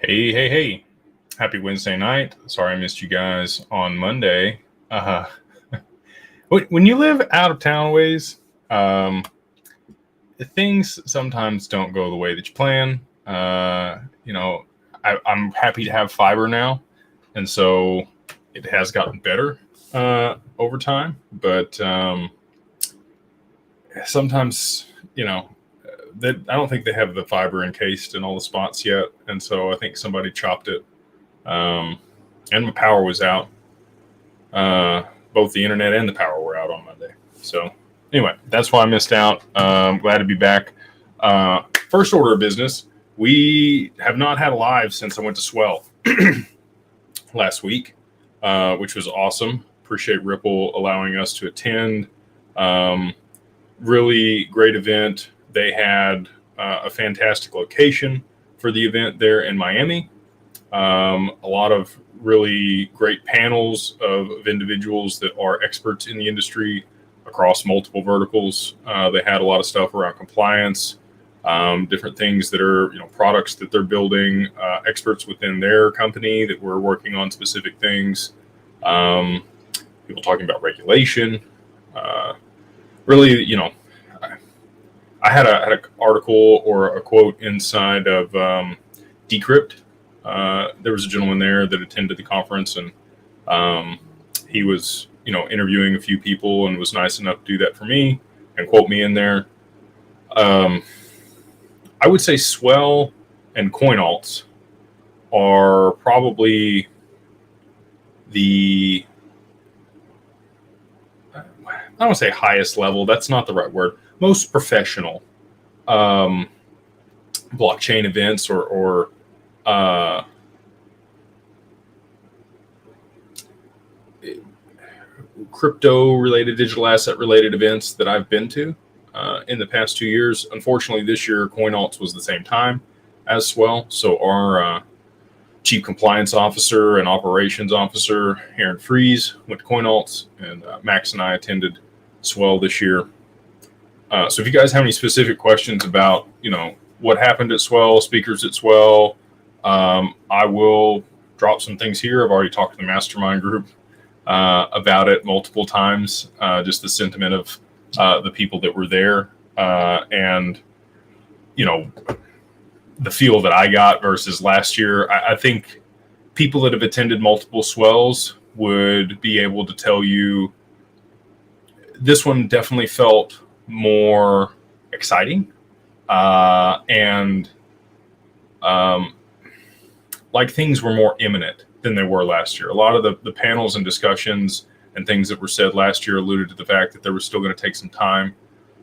Hey, hey, hey. Happy Wednesday night. Sorry I missed you guys on Monday. When you live out of town ways, um, things sometimes don't go the way that you plan. I'm happy to have fiber now, and so it has gotten better over time. But sometimes, I don't think they have the fiber encased in all the spots yet, and so I think somebody chopped it. And my power was out. Both the internet and the power were out on Monday. So anyway, that's why I missed out. Glad to be back. First order of business, we have not had a live since I went to Swell last week, which was awesome. Appreciate Ripple allowing us to attend. Really great event. They had a fantastic location for the event there in Miami. A lot of really great panels of individuals that are experts in the industry across multiple verticals. They had a lot of stuff around compliance, different things that are, products that they're building, experts within their company that were working on specific things, people talking about regulation. Really, I had an article or a quote inside of Decrypt. There was a gentleman there that attended the conference, and he was, interviewing a few people and was nice enough to do that for me and quote me in there. I would say Swell and CoinAlts are probably the, I don't want to say highest level. That's not the right word. Most professional blockchain events or crypto related, digital asset related events that I've been to in the past 2 years. Unfortunately, this year CoinAlts was the same time as Swell. So our chief compliance officer and operations officer, Aaron Freeze, went to CoinAlts, and Max and I attended Swell this year. So if you guys have any specific questions about, what happened at Swell, speakers at Swell, I will drop some things here. I've already talked to the Mastermind group about it multiple times, just the sentiment of the people that were there, and, the feel that I got versus last year. I think people that have attended multiple Swells would be able to tell you this one definitely felt more exciting and like things were more imminent than they were last year. A lot of the panels and discussions and things that were said last year alluded to the fact that there was still going to take some time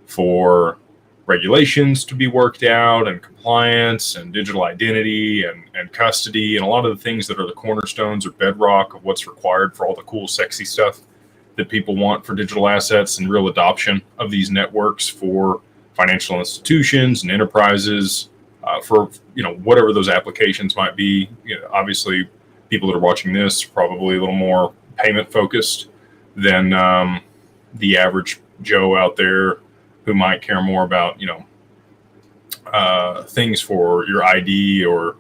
for regulations to be worked out, and compliance and digital identity and custody, and a lot of the things that are the cornerstones or bedrock of what's required for all the cool, sexy stuff that people want for digital assets and real adoption of these networks for financial institutions and enterprises, for whatever those applications might be. Obviously, people that are watching this are probably a little more payment focused than the average Joe out there who might care more about things for your ID or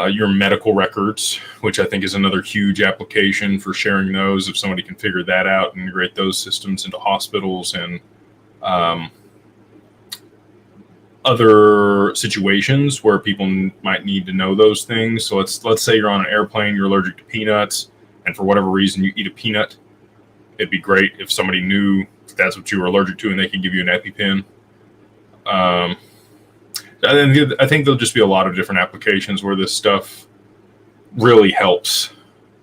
your medical records, which I think is another huge application for sharing those. If somebody can figure that out and integrate those systems into hospitals and other situations where people might need to know those things. So let's say you're on an airplane, you're allergic to peanuts, and for whatever reason you eat a peanut. It'd be great if somebody knew that's what you were allergic to and they could give you an EpiPen. I think there'll just be a lot of different applications where this stuff really helps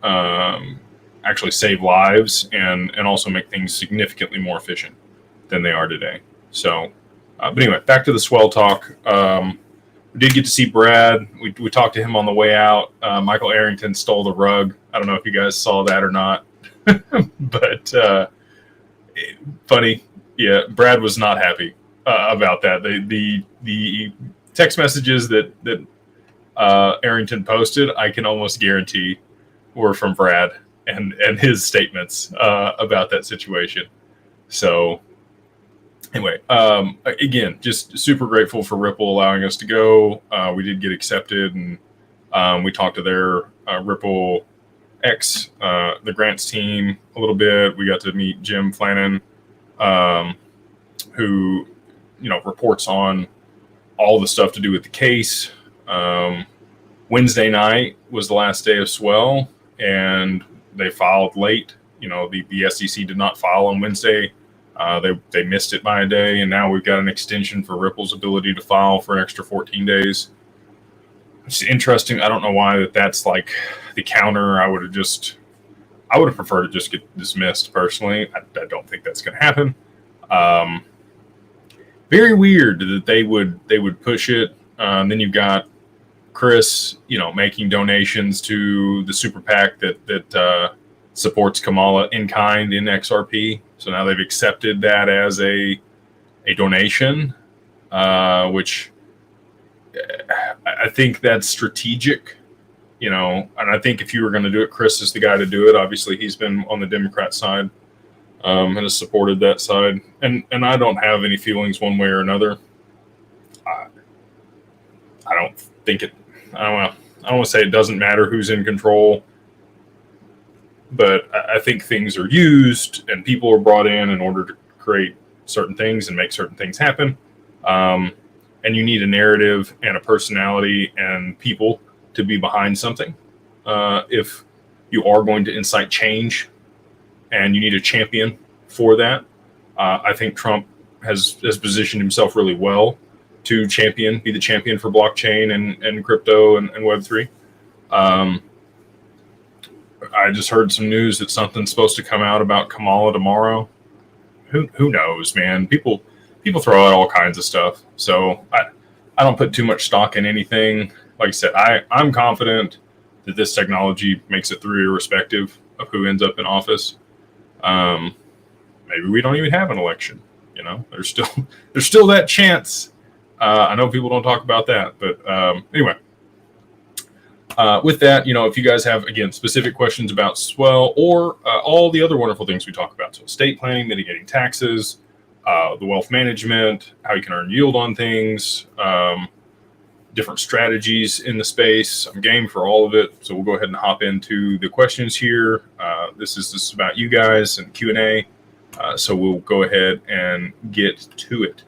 actually save lives and also make things significantly more efficient than they are today. So, but anyway, back to the Swell talk. We did get to see Brad. We talked to him on the way out. Michael Arrington stole the rug. I don't know if you guys saw that or not, but funny. Yeah, Brad was not happy about that. The text messages that Arrington posted, I can almost guarantee were from Brad and his statements about that situation. So anyway, again, just super grateful for Ripple allowing us to go. We did get accepted, and We talked to their Ripple X, the grants team a little bit. We got to meet Jim Flannan, who, reports on all the stuff to do with the case. Wednesday night was the last day of Swell, and they filed late. The SEC did not file on Wednesday. They missed it by a day, and now we've got an extension for Ripple's ability to file for an extra 14 days. It's interesting. I don't know why that's like the counter. I would have preferred to just get dismissed personally. I don't think that's going to happen. Very weird that they would push it. Then you've got Chris, making donations to the super PAC that supports Kamala in kind in XRP. So now they've accepted that as a donation, which I think that's strategic, and I think if you were going to do it, Chris is the guy to do it. Obviously, he's been on the Democrat side and has supported that side. And I don't have any feelings one way or another. I don't think it, I don't want to say it doesn't matter who's in control, but I think things are used and people are brought in order to create certain things and make certain things happen. And you need a narrative and a personality and people to be behind something. If you are going to incite change and you need a champion for that, I think Trump has positioned himself really well to be the champion for blockchain and crypto and Web3. I just heard some news that something's supposed to come out about Kamala tomorrow. Who knows, man? People throw out all kinds of stuff. So I don't put too much stock in anything. Like I said, I'm confident that this technology makes it through irrespective of who ends up in office. Maybe we don't even have an election. There's still that chance. I know people don't talk about that, but anyway. With that, if you guys have, again, specific questions about Swell or all the other wonderful things we talk about, so estate planning, mitigating taxes, the wealth management, how you can earn yield on things, different strategies in the space, I'm game for all of it. So we'll go ahead and hop into the questions here. This is about you guys and Q&A. So we'll go ahead and get to it.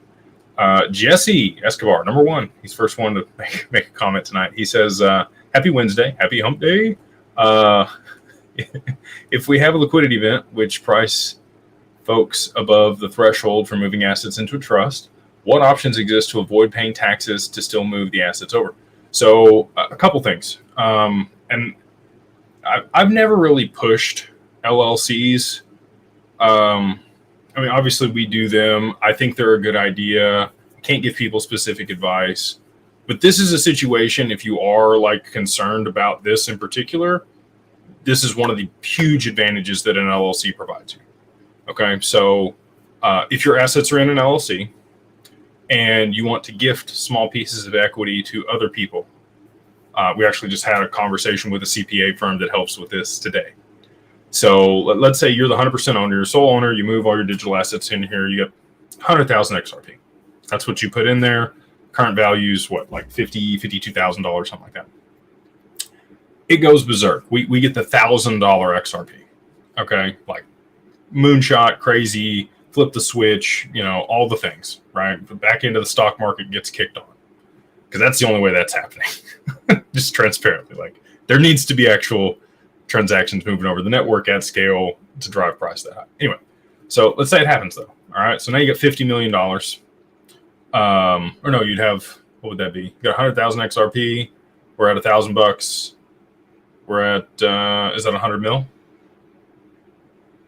Jesse Escobar, number one, he's the first one to make a comment tonight. He says, happy Wednesday, happy hump day. If we have a liquidity event, which price folks above the threshold for moving assets into a trust, what options exist to avoid paying taxes to still move the assets over? So a couple things. And I've never really pushed LLCs. Obviously we do them. I think they're a good idea. Can't give people specific advice. But this is a situation, if you are concerned about this in particular, this is one of the huge advantages that an LLC provides you. Okay, so if your assets are in an LLC and you want to gift small pieces of equity to other people, we actually just had a conversation with a CPA firm that helps with this today. So let's say you're the 100% owner, you're sole owner, you move all your digital assets in here, you get 100,000 XRP. That's what you put in there. Current value is what, like $52,000, something like that. It goes berserk. We get the $1,000 XRP. Okay, like moonshot, crazy, flip the switch, all the things, right? The back end of the stock market gets kicked on because that's the only way that's happening. Just transparently, there needs to be actual transactions moving over the network at scale to drive price that high. Anyway, so let's say it happens though. All right, so now you get $50 million. Or no, you'd have, what would that be? You got 100,000 XRP. We're at $1,000. We're at, is that 100 mil?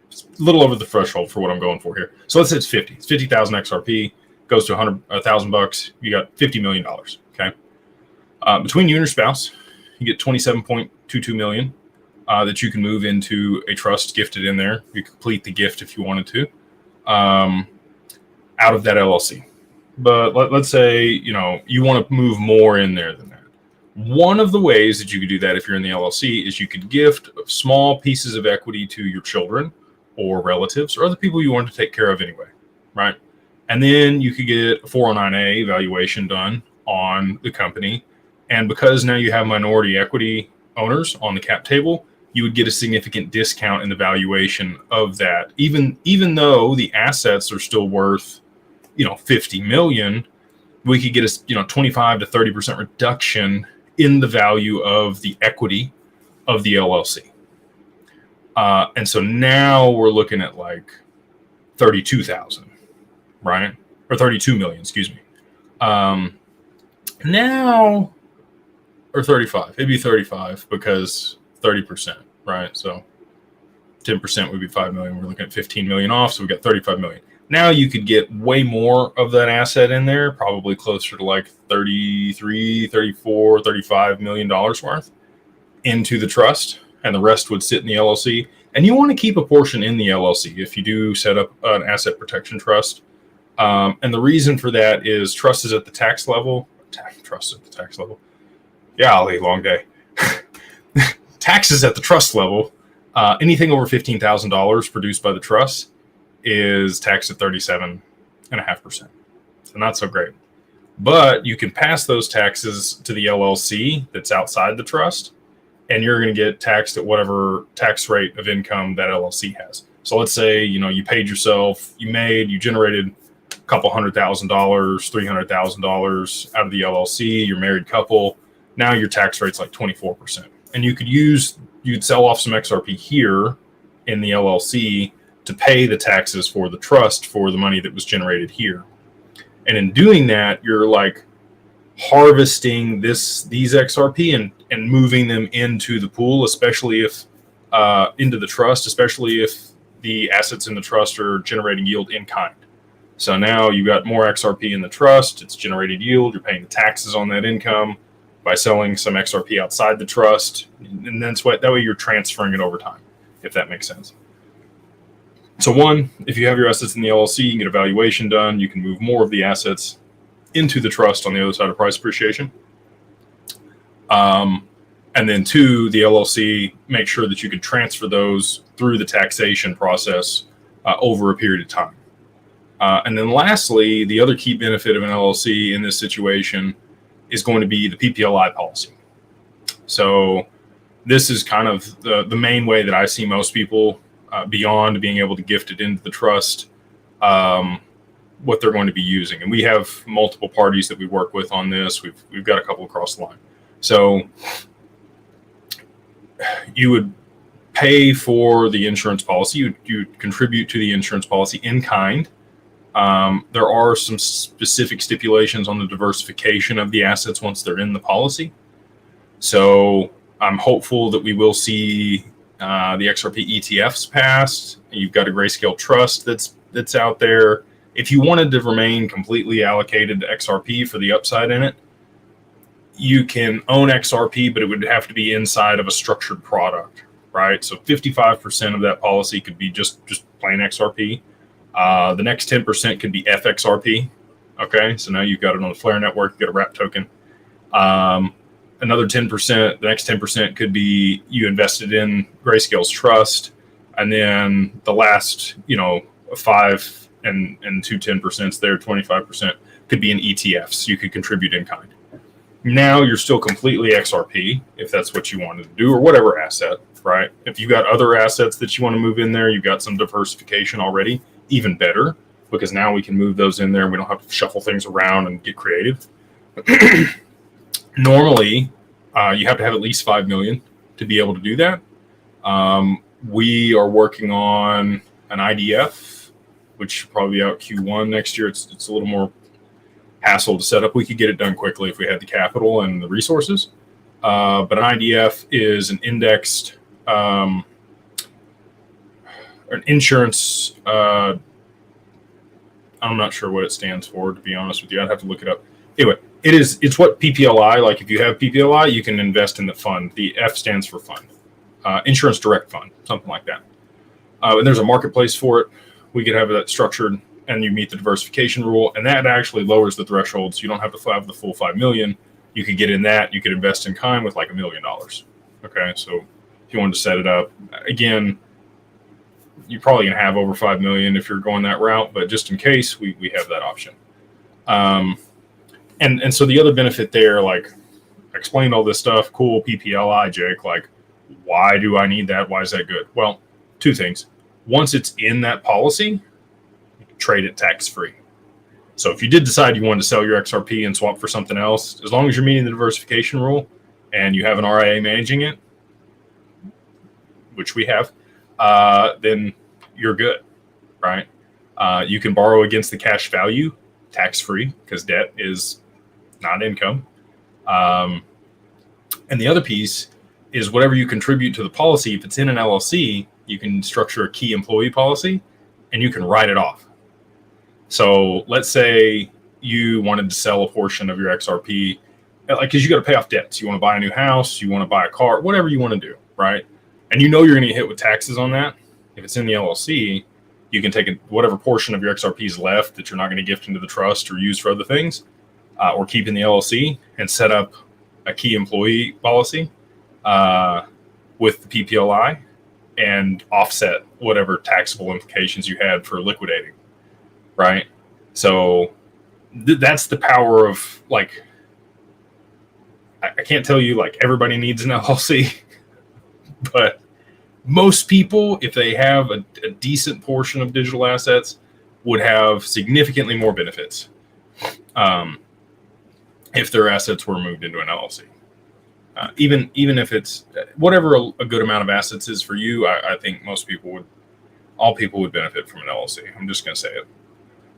It's a little over the threshold for what I'm going for here. So let's say it's 50. It's 50,000 XRP, goes to $1,000. You got $50 million. Okay. Between you and your spouse, you get 27.22 million that you can move into a trust gifted in there. You complete the gift if you wanted to, out of that LLC. But let's say, you want to move more in there than that. One of the ways that you could do that if you're in the LLC is you could gift small pieces of equity to your children or relatives or other people you want to take care of anyway, right? And then you could get a 409A valuation done on the company And because now you have minority equity owners on the cap table, you would get a significant discount in the valuation of that. Even though the assets are still worth, 50 million, we could get a 25 to 30% reduction in the value of the equity of the LLC. And so now we're looking at like 32,000, right? Or 32 million, excuse me. Now, or 35, it'd be 35 because 30%, right? So 10% would be 5 million. We're looking at 15 million off. So we got 35 million. Now you could get way more of that asset in there, probably closer to like 33, 34, 35 million dollars worth into the trust, and the rest would sit in the LLC. And you want to keep a portion in the LLC if you do set up an asset protection trust. And the reason for that is trust is at the tax level. Trust at the tax level. Golly, long day. Taxes at the trust level. Anything over $15,000 produced by the trust is taxed at 37.5%. So not so great. But you can pass those taxes to the LLC that's outside the trust, and you're going to get taxed at whatever tax rate of income that LLC has. So let's say, you paid yourself, you generated a couple $100,000, $300,000 out of the LLC, you're a married couple. Now your tax rate's like 24%. And you'd sell off some XRP here in the LLC to pay the taxes for the trust for the money that was generated here. And in doing that, you're like harvesting these XRP and moving them into the pool, especially if into the trust, especially if the assets in the trust are generating yield in kind. So now you've got more XRP in the trust, it's generated yield, you're paying the taxes on that income by selling some XRP outside the trust, and then that way you're transferring it over time, if that makes sense. So one, if you have your assets in the LLC, you can get a valuation done. You can move more of the assets into the trust on the other side of price appreciation. And then two, the LLC, make sure that you can transfer those through the taxation process over a period of time. And then lastly, the other key benefit of an LLC in this situation is going to be the PPLI policy. So this is kind of the main way that I see most people, beyond being able to gift it into the trust, what they're going to be using. And we have multiple parties that we work with on this. We've got a couple across the line. So you would pay for the insurance policy. You contribute to the insurance policy in kind. There are some specific stipulations on the diversification of the assets once they're in the policy. So I'm hopeful that we will see the XRP ETFs passed. You've got a Grayscale trust that's out there. If you wanted to remain completely allocated to XRP for the upside in it, you can own XRP, but it would have to be inside of a structured product, right? So 55% of that policy could be just plain XRP. The next 10% could be FXRP. Okay, so now you've got it on the Flare network, you got a wrap token. Another 10%, the next 10% could be you invested in Grayscale's trust. And then the last, 5 and 10% there, 25% could be in ETFs. You could contribute in kind. Now you're still completely XRP if that's what you wanted to do, or whatever asset, right? If you got other assets that you want to move in there, you've got some diversification already, even better, because now we can move those in there and we don't have to shuffle things around and get creative. Normally, you have to have at least 5 million to be able to do that. We are working on an IDF, which should probably be out Q1 next year. It's a little more hassle to set up. We could get it done quickly if we had the capital and the resources. But an IDF is an indexed, an insurance. I'm not sure what it stands for, to be honest with you. I'd have to look it up. Anyway, it's what PPLI, like if you have PPLI, you can invest in the fund. The F stands for fund, insurance direct fund, something like that. And there's a marketplace for it. We could have that structured, and you meet the diversification rule, and that actually lowers the threshold, so you don't have to have the full 5 million. You could get in that. You could invest in kind with like $1 million. Okay, so if you wanted to set it up, again, you're probably gonna have over 5 million if you're going that route, but just in case, we have that option. And so the other benefit there, like explained all this stuff. Cool, PPLI, Jake. Like, why do I need that? Why is that good? Well, two things. Once it's in that policy, you can trade it tax-free. So if you did decide you wanted to sell your XRP and swap for something else, as long as you're meeting the diversification rule and you have an RIA managing it, which we have, then you're good, right? You can borrow against the cash value tax-free because debt is not income. And the other piece is whatever you contribute to the policy, if it's in an LLC, you can structure a key employee policy and you can write it off. So let's say you wanted to sell a portion of your XRP, like, because you got to pay off debts. You want to buy a new house, you want to buy a car, whatever you want to do, right? And you know you're going to get hit with taxes on that. If it's in the LLC, you can take whatever portion of your XRP is left that you're not going to gift into the trust or use for other things, or keep in the LLC and set up a key employee policy with the PPLI and offset whatever taxable implications you had for liquidating, right? So that's the power of, like, I can't tell you like everybody needs an LLC, but most people, if they have a decent portion of digital assets, would have significantly more benefits if their assets were moved into an LLC. Even if it's whatever a good amount of assets is for you, I think all people would benefit from an LLC. I'm just going to say it.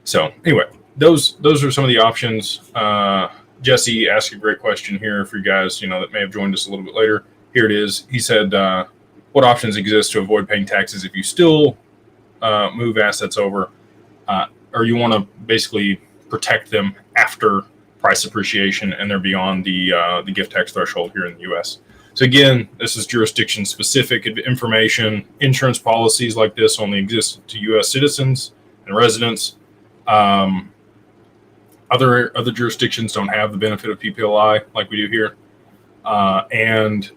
So anyway, those are some of the options. Jesse asked a great question here for you guys, that may have joined us a little bit later. Here it is. He said, what options exist to avoid paying taxes if you still move assets over, or you want to basically protect them after price appreciation and they're beyond the gift tax threshold here in the U.S. So again, this is jurisdiction specific information. Insurance policies like this only exist to U.S. citizens and residents. Other jurisdictions don't have the benefit of PPLI like we do here. And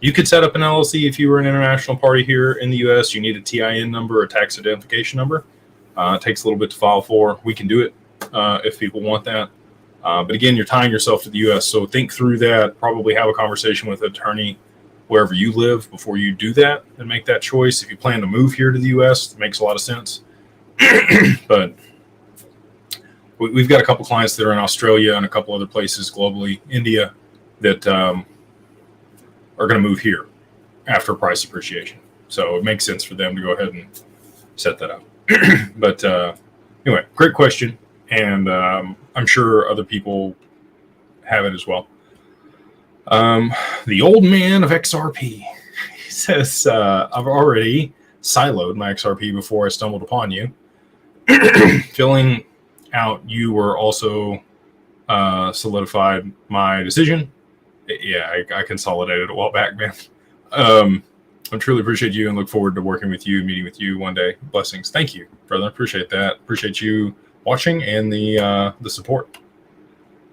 you could set up an LLC if you were an international party here in the U.S. You need a TIN number, a tax identification number. It takes a little bit to file for. We can do it if people want that. But again, you're tying yourself to the U.S., so think through that. Probably have a conversation with an attorney wherever you live before you do that and make that choice. If you plan to move here to the U.S., it makes a lot of sense. But we've got a couple clients that are in Australia and a couple other places globally, India, that are going to move here after price appreciation. So it makes sense for them to go ahead and set that up. But anyway, great question. And I'm sure other people have it as well. The old man of XRP, he says, I've already siloed my XRP before I stumbled upon you. Filling out you were also solidified my decision. Yeah, I consolidated a while back, man. I truly appreciate you and look forward to working with you, meeting with you one day. Blessings. Thank you, brother. Appreciate that. Appreciate you watching and the support.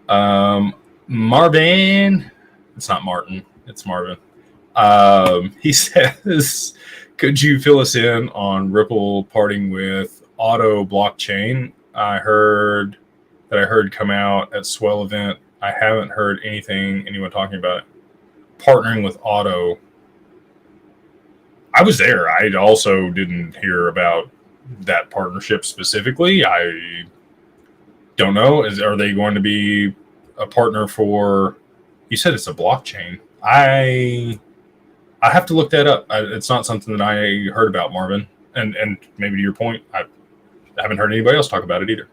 Marvin, it's not Martin, it's Marvin. He says, could you fill us in on Ripple parting with Auto blockchain? I heard come out at Swell event. I haven't heard anyone talking about it. Partnering with Auto. I was there. I also didn't hear about that partnership specifically. I don't know. Are they going to be a partner for? You said it's a blockchain. I have to look that up. It's not something that I heard about, Marvin. And maybe to your point, I haven't heard anybody else talk about it either.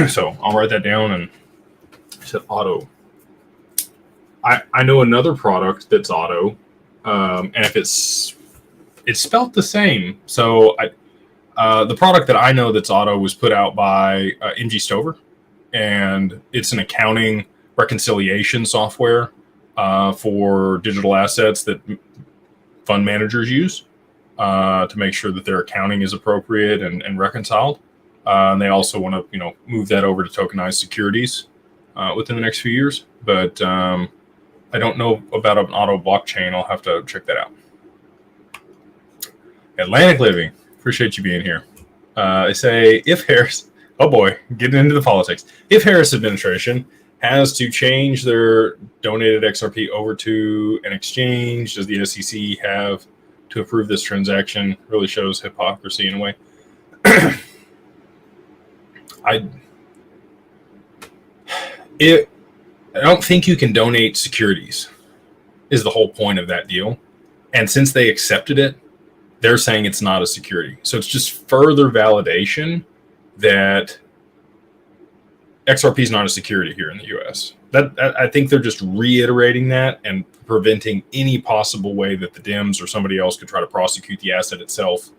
So I'll write that down. And I said Auto. I know another product that's Auto, and if it's spelt the same. So the product that I know that's Auto was put out by MG Stover, and it's an accounting reconciliation software for digital assets that fund managers use to make sure that their accounting is appropriate and reconciled. And they also want to, move that over to tokenized securities within the next few years. But I don't know about an Auto blockchain. I'll have to check that out. Atlantic Living, appreciate you being here. They say, if Harris, oh boy, getting into the politics. If Harris administration has to change their donated XRP over to an exchange. Does the SEC have to approve this transaction? Really shows hypocrisy in a way. I don't think you can donate securities is the whole point of that deal. And since they accepted it, they're saying it's not a security. So it's just further validation that XRP is not a security here in the US. I think they're just reiterating that and preventing any possible way that the Dems or somebody else could try to prosecute the asset itself,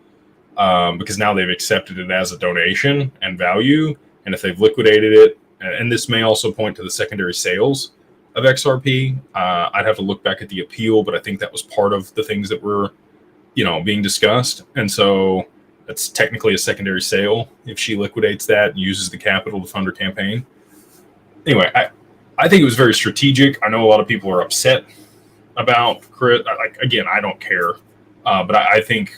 because now they've accepted it as a donation and value. And if they've liquidated it, and this may also point to the secondary sales of XRP. I'd have to look back at the appeal, but I think that was part of the things that were, being discussed. And so that's technically a secondary sale if she liquidates that and uses the capital to fund her campaign. Anyway, I think it was very strategic. I know a lot of people are upset about Chris. Again, I don't care. But I think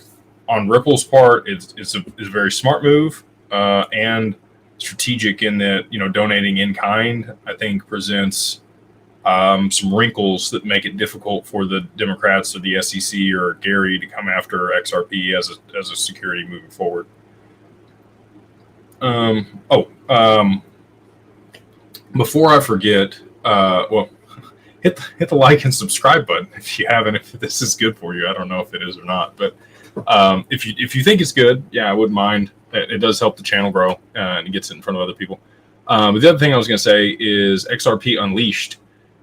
on Ripple's part, it's a very smart move and strategic in that, donating in kind, I think presents some wrinkles that make it difficult for the Democrats or the SEC or Gary to come after XRP as a security moving forward. Before I forget, hit the like and subscribe button if you haven't. If this is good for you, I don't know if it is or not, but if you think it's good, yeah, I wouldn't mind. It does help the channel grow and it gets it in front of other people. But the other thing I was going to say is XRP Unleashed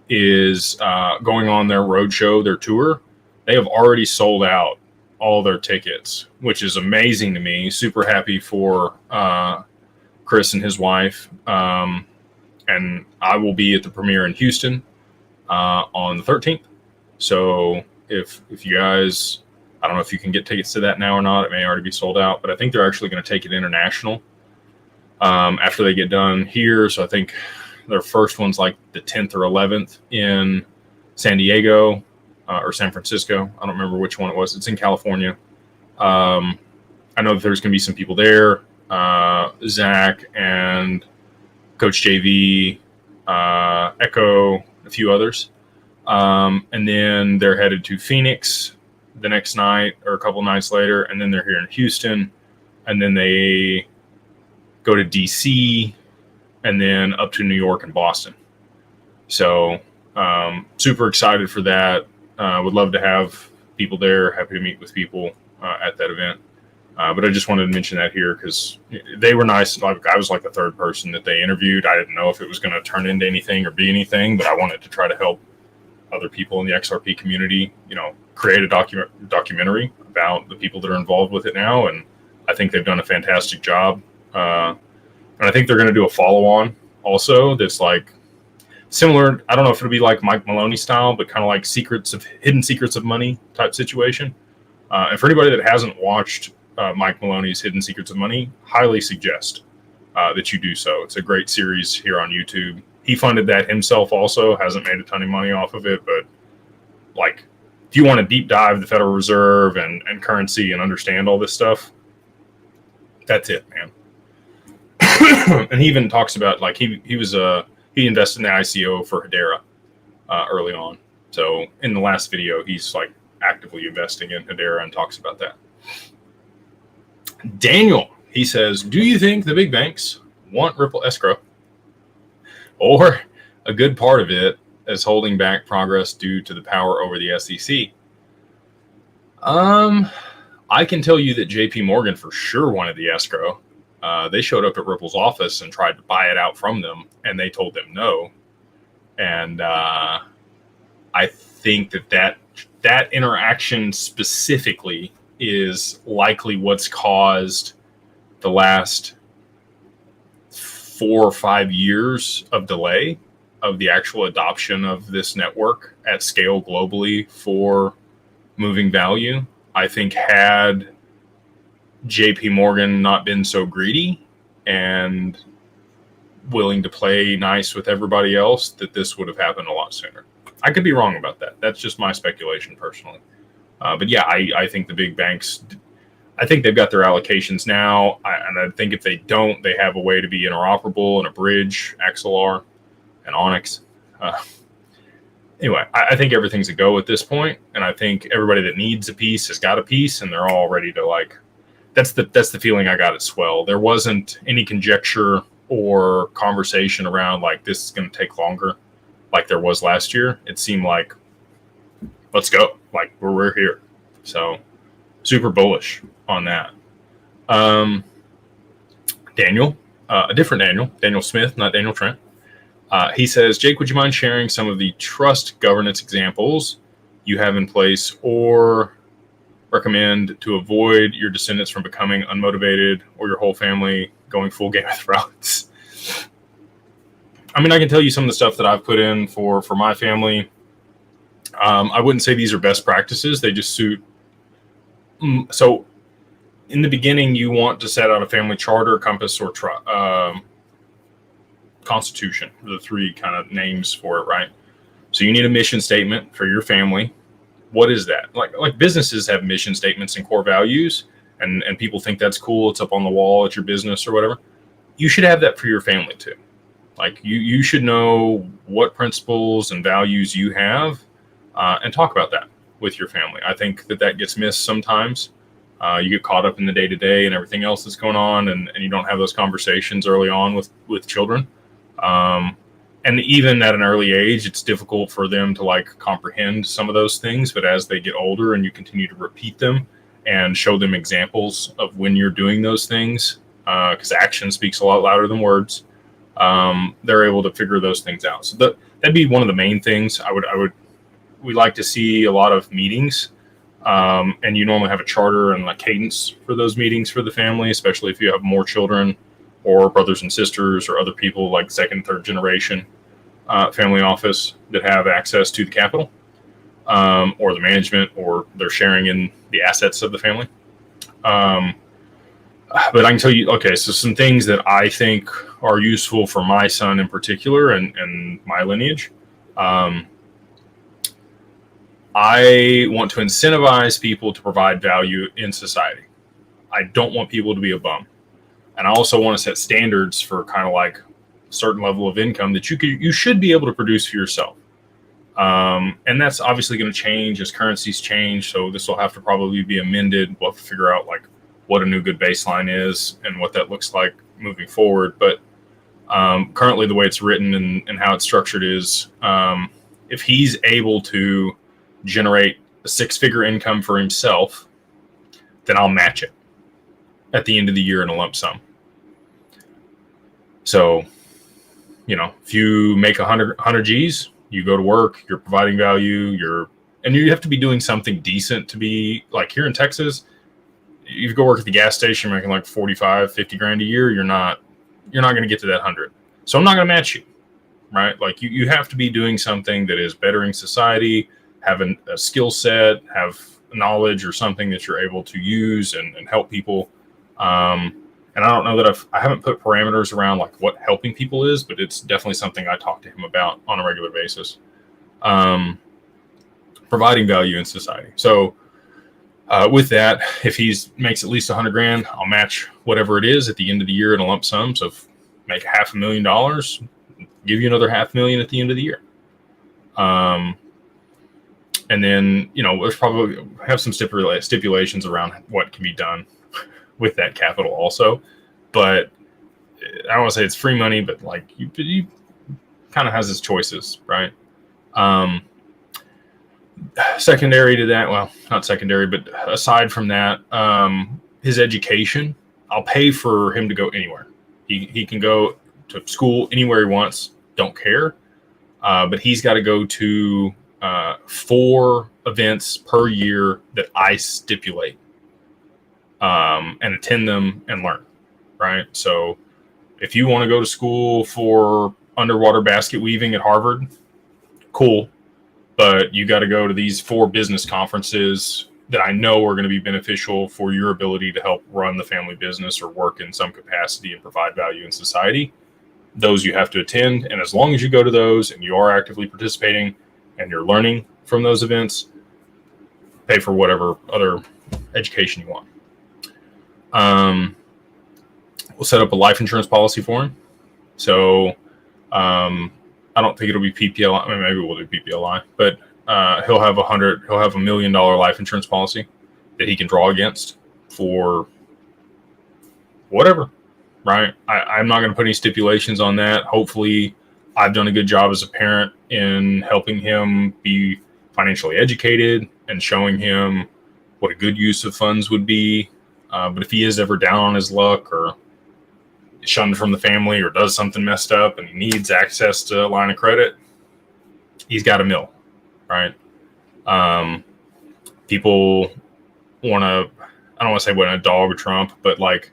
is going on their roadshow, their tour. They have already sold out all their tickets, which is amazing to me. Super happy for Chris and his wife. And I will be at the premiere in Houston on the 13th. So if you guys, I don't know if you can get tickets to that now or not. It may already be sold out, but I think they're actually going to take it international after they get done here. So I think their first one's like the 10th or 11th in San Diego or San Francisco. I don't remember which one it was. It's in California. I know that there's going to be some people there. Zach and Coach JV, Echo, a few others. And then they're headed to Phoenix the next night or a couple nights later. And then they're here in Houston. And then they go to DC and then up to New York and Boston. So super excited for that. Would love to have people there. Happy to meet with people at that event. But I just wanted to mention that here because they were nice. Like I was like the third person that they interviewed. I didn't know if it was going to turn into anything or be anything, but I wanted to try to help other people in the XRP community, create a documentary about the people that are involved with it now. And I think they've done a fantastic job. And I think they're going to do a follow-on also that's like similar. I don't know if it'll be like Mike Maloney style, but kind of like hidden secrets of money type situation. And for anybody that hasn't watched Mike Maloney's Hidden Secrets of Money, highly suggest that you do so. It's a great series here on YouTube. He funded that himself also, hasn't made a ton of money off of it, but like if you want to deep dive the Federal Reserve and currency and understand all this stuff, that's it, man. And he even talks about like he invested in the ICO for Hedera early on. So in the last video, he's like actively investing in Hedera and talks about that. Daniel, he says, do you think the big banks want Ripple escrow or a good part of it is holding back progress due to the power over the SEC? I can tell you that JP Morgan for sure wanted the escrow. They showed up at Ripple's office and tried to buy it out from them, and they told them no. And I think that interaction specifically is likely what's caused the last 4 or 5 years of delay of the actual adoption of this network at scale globally for moving value. I think had JP Morgan not been so greedy and willing to play nice with everybody else, that this would have happened a lot sooner. I could be wrong about that. That's just my speculation personally. But yeah, I think the big banks, I think they've got their allocations now. And I think if they don't, they have a way to be interoperable and a bridge XLR. and Onyx. Anyway, I think everything's a go at this point, and I think everybody that needs a piece has got a piece, and they're all ready to like. That's the feeling I got at Swell. There wasn't any conjecture or conversation around like this is going to take longer, like there was last year. It seemed like, let's go, like we're here. So super bullish on that. Daniel, a different Daniel Smith, not Daniel Trent. He says, Jake, would you mind sharing some of the trust governance examples you have in place or recommend to avoid your descendants from becoming unmotivated or your whole family going full Game of Thrones? I mean, I can tell you some of the stuff that I've put in for my family. I wouldn't say these are best practices. They just suit. So in the beginning, you want to set out a family charter, compass, or constitution, the three kind of names for it, right? So you need a mission statement for your family. What is that? Like businesses have mission statements and core values, and people think that's cool. It's up on the wall at your business or whatever. You should have that for your family too. Like you should know what principles and values you have, and talk about that with your family. I think that gets missed sometimes. You get caught up in the day-to-day and everything else that's going on, and you don't have those conversations early on with children. And even at an early age, it's difficult for them to like comprehend some of those things. But as they get older and you continue to repeat them and show them examples of when you're doing those things, because action speaks a lot louder than words, they're able to figure those things out. So that'd be one of the main things. We like to see a lot of meetings, and you normally have a charter and a cadence for those meetings for the family, especially if you have more children or brothers and sisters or other people like second, third generation family office that have access to the capital, or the management, or they're sharing in the assets of the family. But I can tell you, okay, so some things that I think are useful for my son in particular and my lineage. I want to incentivize people to provide value in society. I don't want people to be a bum. And I also want to set standards for kind of like a certain level of income that you should be able to produce for yourself. And that's obviously going to change as currencies change. So this will have to probably be amended. We'll have to figure out like what a new good baseline is and what that looks like moving forward. But currently the way it's written and how it's structured is if he's able to generate a six-figure income for himself, then I'll match it at the end of the year in a lump sum. So, if you make 100 G's, you go to work, you're providing value, and you have to be doing something decent to be like here in Texas. You go work at the gas station making like 45, 50 grand a year. You're not going to get to that 100. So I'm not going to match you, right? Like you have to be doing something that is bettering society, having a skill set, have knowledge or something that you're able to use and help people. And I don't know that I haven't put parameters around like what helping people is, but it's definitely something I talk to him about on a regular basis. Providing value in society. So with that, if he makes at least 100 grand, I'll match whatever it is at the end of the year in a lump sum. So if make $500,000, give you another $500,000 at the end of the year. And then, there's probably have some stipulations around what can be done with that capital also. But I don't want to say it's free money, but like you kind of has his choices, right? Secondary to that, well, not secondary, but aside from that, his education, I'll pay for him to go anywhere. He can go to school anywhere he wants, don't care. But he's got to go to 4 events per year that I stipulate, and attend them and learn, right? So if you want to go to school for underwater basket weaving at Harvard, cool. But you got to go to these 4 business conferences that I know are going to be beneficial for your ability to help run the family business or work in some capacity and provide value in society. Those you have to attend. And as long as you go to those and you are actively participating and you're learning from those events, pay for whatever other education you want. We'll set up a life insurance policy for him. So I don't think it'll be PPLI. I mean, maybe we'll do PPLI, but he'll have $1 million life insurance policy that he can draw against for whatever, right? I'm not going to put any stipulations on that. Hopefully, I've done a good job as a parent in helping him be financially educated and showing him what a good use of funds would be. But if he is ever down on his luck or shunned from the family or does something messed up and he needs access to a line of credit, he's got $1 million, right? People want to, I don't want to say what a dog Trump, but like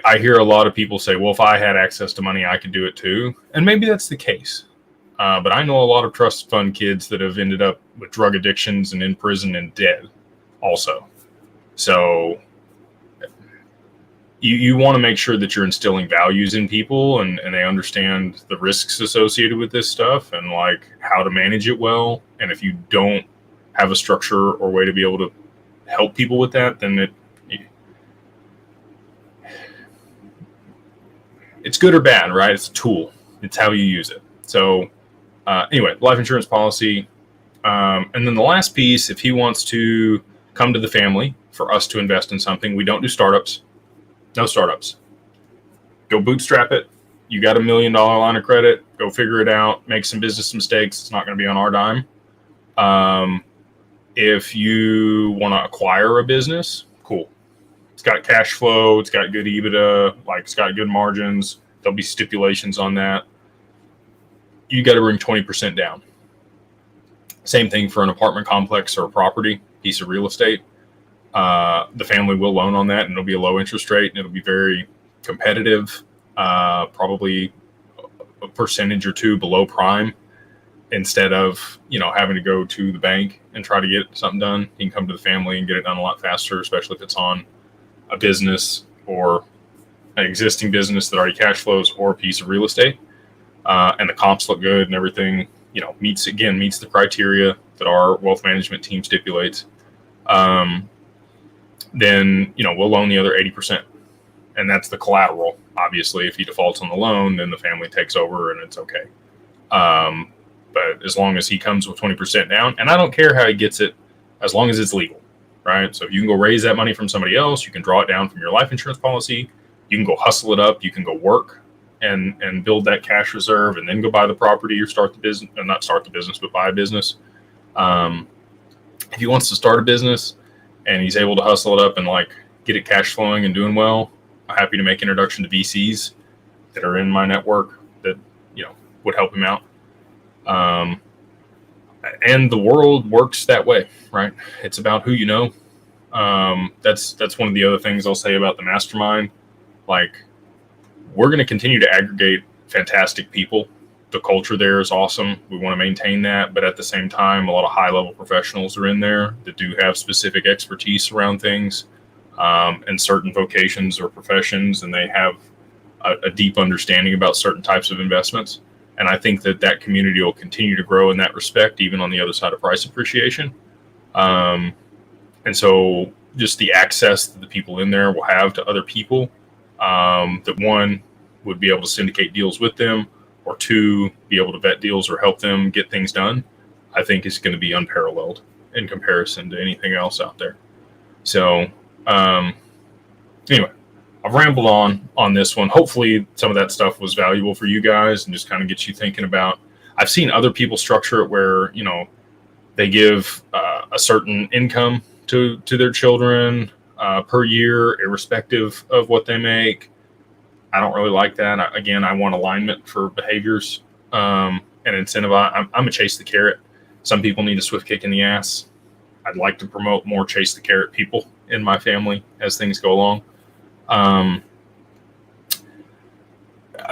I hear a lot of people say, well, if I had access to money, I could do it too. And maybe that's the case. But I know a lot of trust fund kids that have ended up with drug addictions and in prison and dead also. So you want to make sure that you're instilling values in people and they understand the risks associated with this stuff and like how to manage it well. And if you don't have a structure or way to be able to help people with that, then it's good or bad, right? It's a tool. It's how you use it. So anyway, life insurance policy. And then the last piece, if he wants to come to the family for us to invest in something, we don't do startups. No startups. Go bootstrap it. You got $1 million line of credit. Go figure it out. Make some business mistakes. It's not going to be on our dime. If you want to acquire a business, cool. It's got cash flow. It's got good EBITDA. Like it's got good margins. There'll be stipulations on that. You got to bring 20% down. Same thing for an apartment complex or a property, piece of real estate. The family will loan on that and it'll be a low interest rate and it'll be very competitive, probably a percentage or two below prime instead of, having to go to the bank and try to get something done. You can come to the family and get it done a lot faster, especially if it's on a business or an existing business that already cash flows or a piece of real estate. And the comps look good and everything, meets the criteria that our wealth management team stipulates. Then, we'll loan the other 80%. And that's the collateral. Obviously, if he defaults on the loan, then the family takes over and it's okay. But as long as he comes with 20% down, and I don't care how he gets it, as long as it's legal, right? So if you can go raise that money from somebody else, you can draw it down from your life insurance policy, you can go hustle it up, you can go work and build that cash reserve and then go buy the property or start the business, not start the business, but buy a business. If he wants to start a business and he's able to hustle it up and like get it cash flowing and doing well, I'm happy to make introduction to VCs that are in my network that, would help him out. And the world works that way, right? It's about who you know. That's one of the other things I'll say about the Mastermind. Like, we're going to continue to aggregate fantastic people. The culture there is awesome. We want to maintain that. But at the same time, a lot of high-level professionals are in there that do have specific expertise around things and certain vocations or professions, and they have a deep understanding about certain types of investments. And I think that community will continue to grow in that respect, even on the other side of price appreciation. And so just the access that the people in there will have to other people, that one, would be able to syndicate deals with them, or two, be able to vet deals or help them get things done, I think is going to be unparalleled in comparison to anything else out there. So anyway, I've rambled on this one. Hopefully some of that stuff was valuable for you guys and just kind of gets you thinking about, I've seen other people structure it where, they give a certain income to their children per year, irrespective of what they make. I don't really like that. I want alignment for behaviors and incentive. I'm a chase the carrot. Some people need a swift kick in the ass. I'd like to promote more chase the carrot people in my family as things go along. I've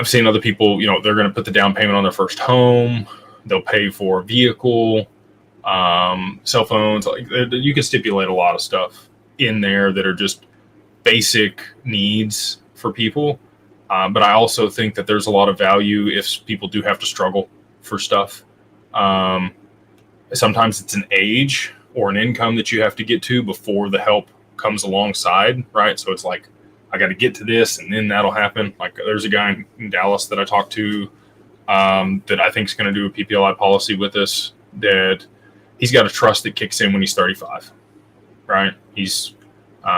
seen other people, they're going to put the down payment on their first home. They'll pay for a vehicle, cell phones. Like, you can stipulate a lot of stuff in there that are just basic needs for people. But I also think that there's a lot of value if people do have to struggle for stuff. Sometimes it's an age or an income that you have to get to before the help comes alongside, right? So it's like, I got to get to this and then that'll happen. Like, there's a guy in Dallas that I talked to that I think is going to do a PPLI policy with us, that he's got a trust that kicks in when he's 35, right? He's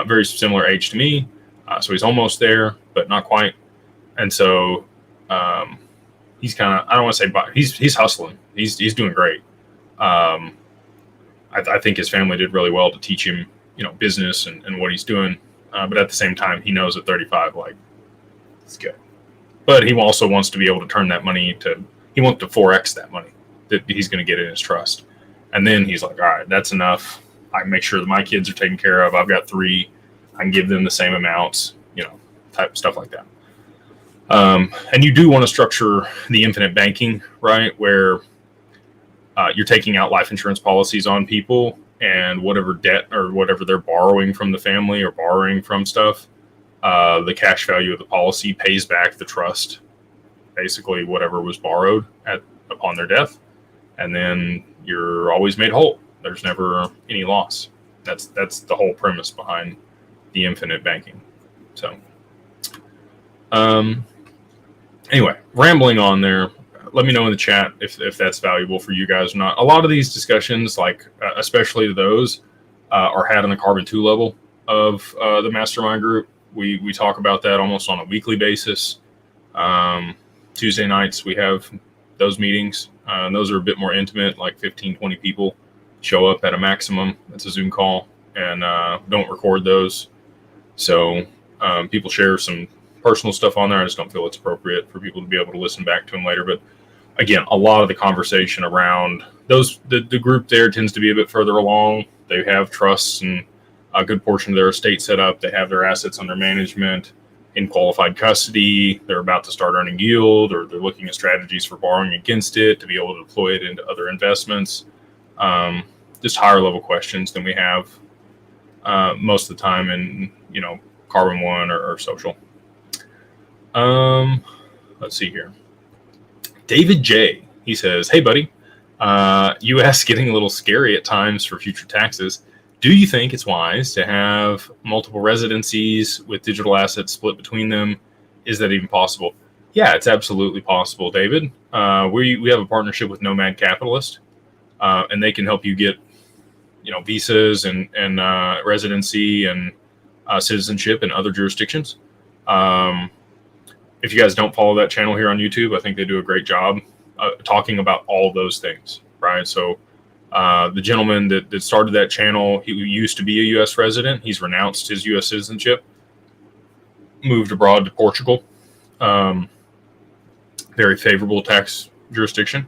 very similar age to me, so he's almost there, but not quite. And so he's kind of, I don't want to say, but he's hustling. He's doing great. I think his family did really well to teach him, business and what he's doing. But at the same time, he knows at 35, like, it's good. But he also wants to be able to turn that money he wants to 4X that money that he's going to get in his trust. And then he's like, all right, that's enough. I make sure that my kids are taken care of. I've got 3. I can give them the same amounts, type stuff like that. And you do want to structure the infinite banking, right? Where you're taking out life insurance policies on people, and whatever debt or whatever they're borrowing from the family or borrowing from stuff, the cash value of the policy pays back the trust, basically whatever was borrowed upon their death. And then you're always made whole. There's never any loss. That's the whole premise behind the infinite banking. So, anyway, rambling on there. Let me know in the chat if that's valuable for you guys or not. A lot of these discussions, like especially those, are had on the Carbon 2 level of the Mastermind group. We talk about that almost on a weekly basis. Tuesday nights we have those meetings. And those are a bit more intimate, like 15, 20 people show up at a maximum. It's a Zoom call, and don't record those. So people share some personal stuff on there. I just don't feel it's appropriate for people to be able to listen back to them later. But again, a lot of the conversation around the group there tends to be a bit further along. They have trusts and a good portion of their estate set up. They have their assets under management in qualified custody. They're about to start earning yield, or they're looking at strategies for borrowing against it to be able to deploy it into other investments. Just higher level questions than we have most of the time in, Carbon 1 or social. Let's see here. David J. He says, hey, buddy, U.S. getting a little scary at times for future taxes. Do you think it's wise to have multiple residencies with digital assets split between them? Is that even possible? Yeah, it's absolutely possible, David. We have a partnership with Nomad Capitalist, and they can help you get, visas and residency and citizenship in other jurisdictions. If you guys don't follow that channel here on YouTube, I think they do a great job talking about all those things, right? So the gentleman that started that channel, he used to be a U.S. resident. He's renounced his U.S. citizenship, moved abroad to Portugal. Very favorable tax jurisdiction.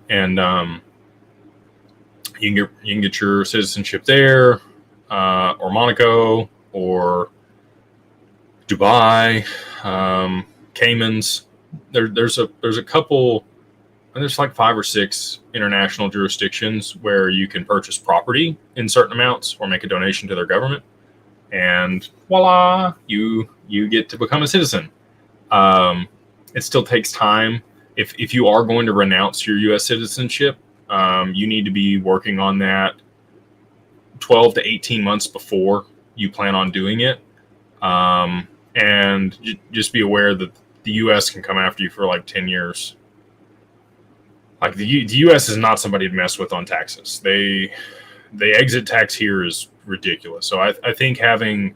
And you can get your citizenship there, or Monaco, or Dubai, Caymans. There's a couple, and there's like 5 or 6 international jurisdictions where you can purchase property in certain amounts or make a donation to their government, and voila, you get to become a citizen. It still takes time. If you are going to renounce your U.S. citizenship, you need to be working on that 12 to 18 months before you plan on doing it. And just be aware that the U.S. can come after you for like 10 years. Like the U.S. is not somebody to mess with on taxes. They exit tax here is ridiculous. So I think having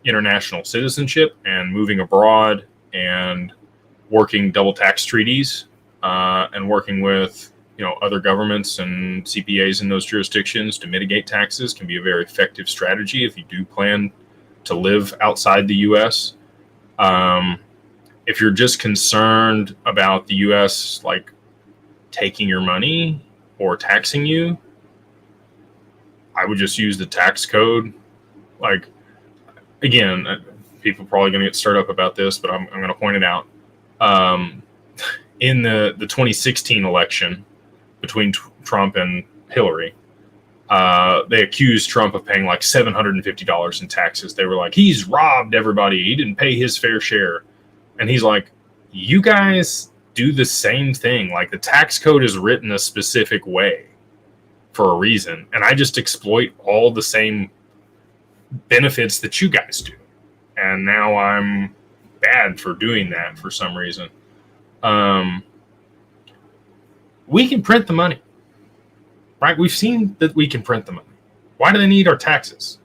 international citizenship and moving abroad and working double tax treaties and working with other governments and CPAs in those jurisdictions to mitigate taxes can be a very effective strategy if you do plan to live outside the U.S. If you're just concerned about the U.S. like taking your money or taxing you, I would just use the tax code. Like, again, people are probably going to get stirred up about this, but I'm going to point it out. In the 2016 election between Trump and Hillary, they accused Trump of paying like $750 in taxes. They were like, he's robbed everybody. He didn't pay his fair share. And he's like, you guys do the same thing. Like, the tax code is written a specific way for a reason. And I just exploit all the same benefits that you guys do. And now I'm bad for doing that for some reason. We can print the money, right? We've seen that we can print the money. Why do they need our taxes?